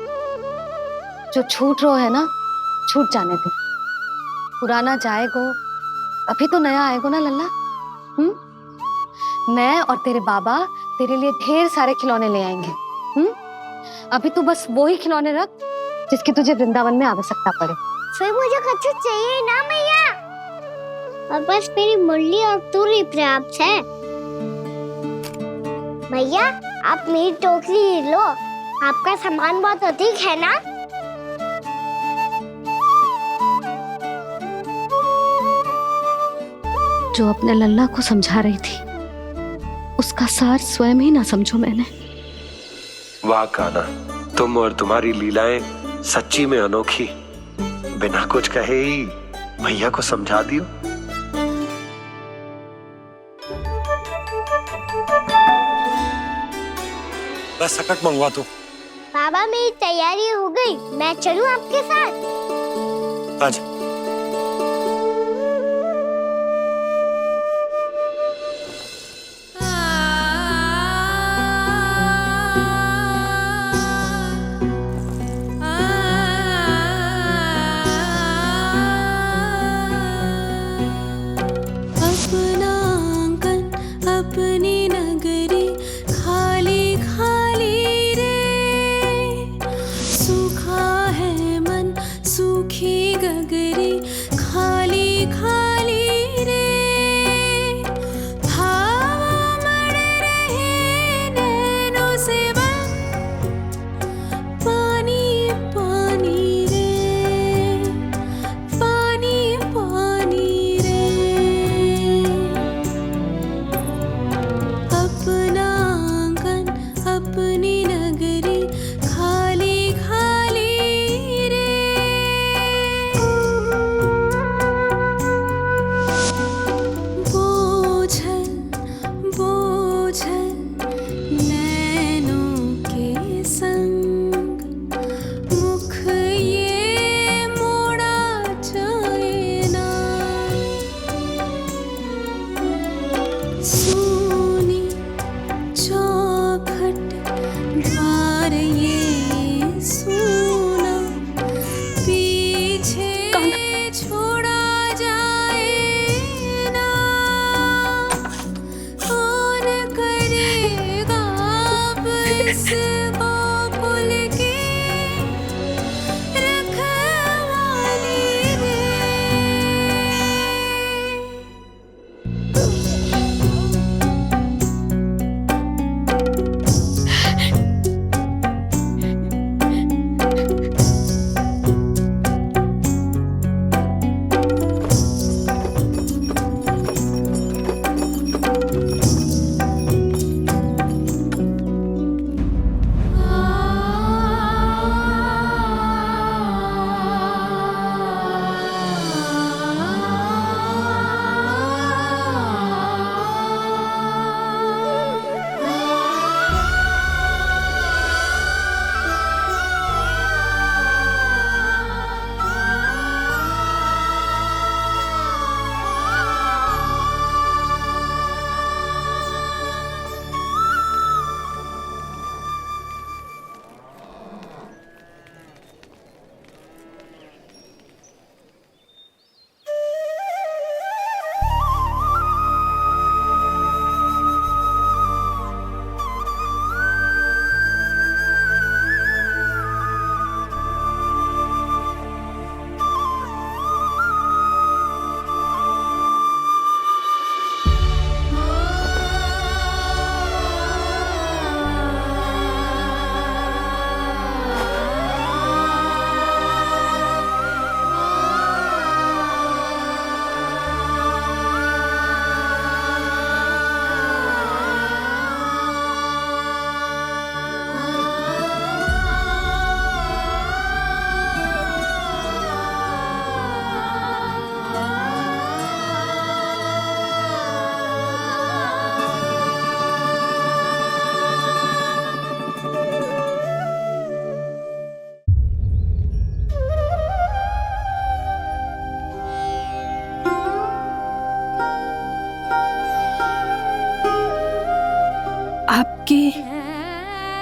Speaker 7: जो छूट रो है ना छूट जाने दे। पुराना जाएगो, अभी तो नया आएगो ना लल्ला। मैं और तेरे बाबा तेरे लिए ढेर सारे खिलौने ले आएंगे। अभी तू बस वो ही खिलौने रख जिसकी तुझे वृंदावन में आवश्यकता पड़े।
Speaker 3: फिर मुझे कच्चू चाहिए ना मैया, और बस मेरी मुरली और तूरी पर्याप्त है। भैया आप मेरी टोकरी लो, आपका सामान बहुत अधिक है ना।
Speaker 7: जो अपने लल्ला को समझा रही थी उसका सार स्वयं ही ना समझो मैंने।
Speaker 19: वाह कान्हा, तुम और तुम्हारी लीलाएं सच्ची में अनोखी। बिना कुछ कहे ही मैया को समझा दियो।
Speaker 1: बस सकट मंगवा दो।
Speaker 3: बाबा मेरी तैयारी हो गई, मैं चलूं आपके साथ?
Speaker 1: आजा।
Speaker 22: अपना आंगन अपनी नगरी खाली खाली रे, सूखा है मन सूखी गगरी।
Speaker 10: आपकी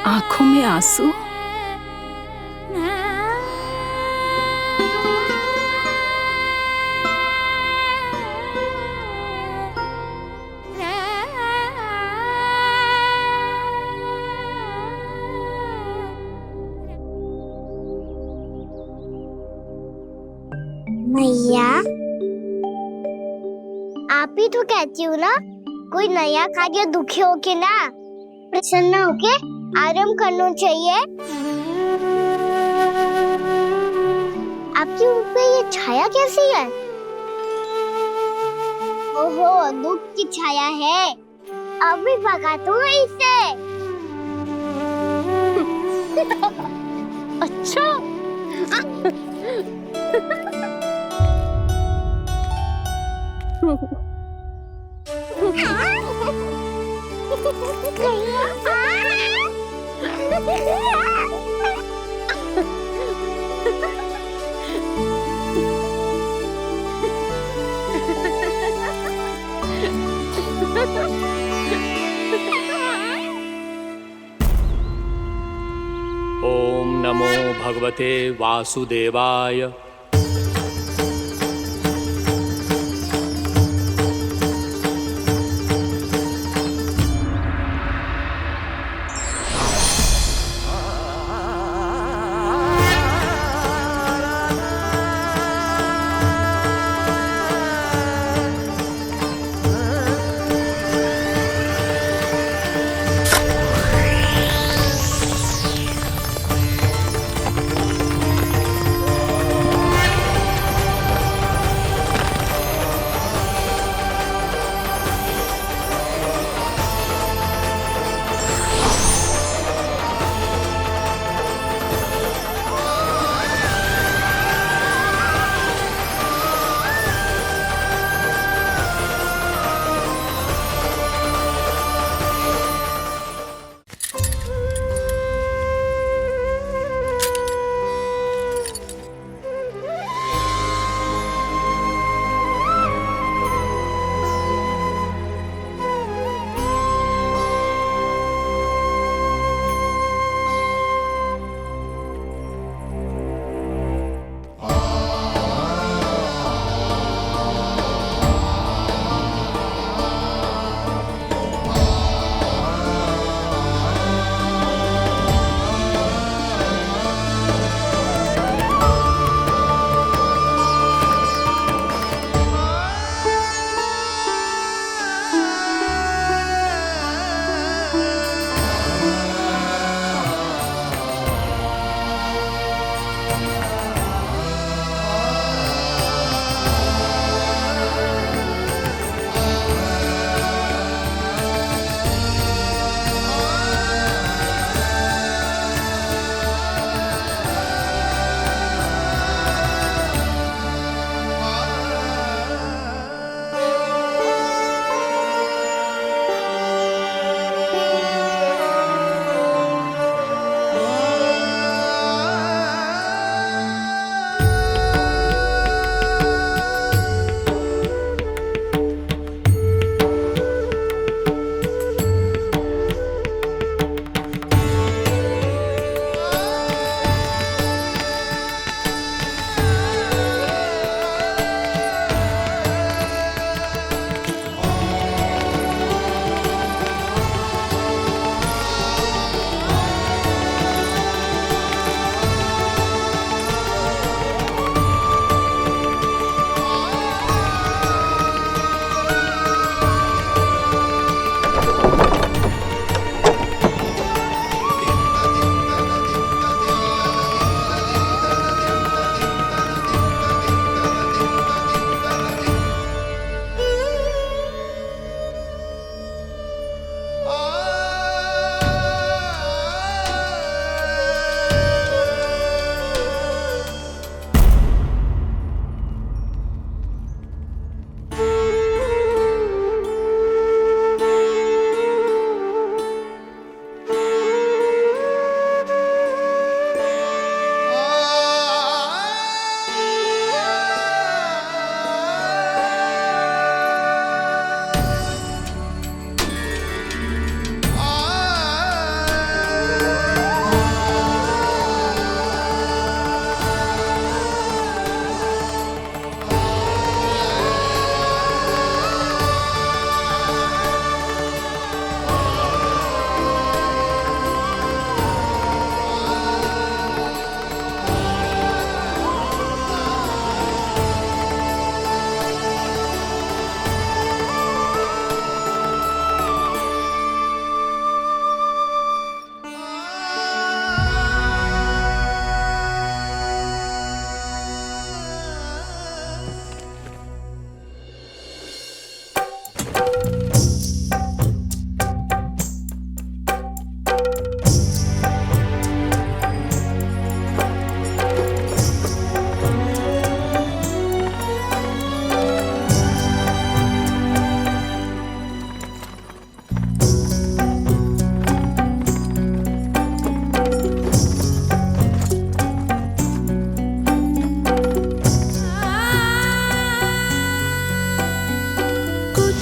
Speaker 10: आंखों में आंसू?
Speaker 3: मैया, आप ही तो कहती हो ना, कोई नया कार्य दुखी होके ना प्रसन्न होके आराम करना चाहिए। आपकी मुख पे ये छाया कैसी है? ओहो, दुख की छाया है। अभी भगा दूं इसे।
Speaker 9: अच्छा।
Speaker 17: ओम नमो भगवते वासुदेवाय।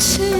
Speaker 22: कुछ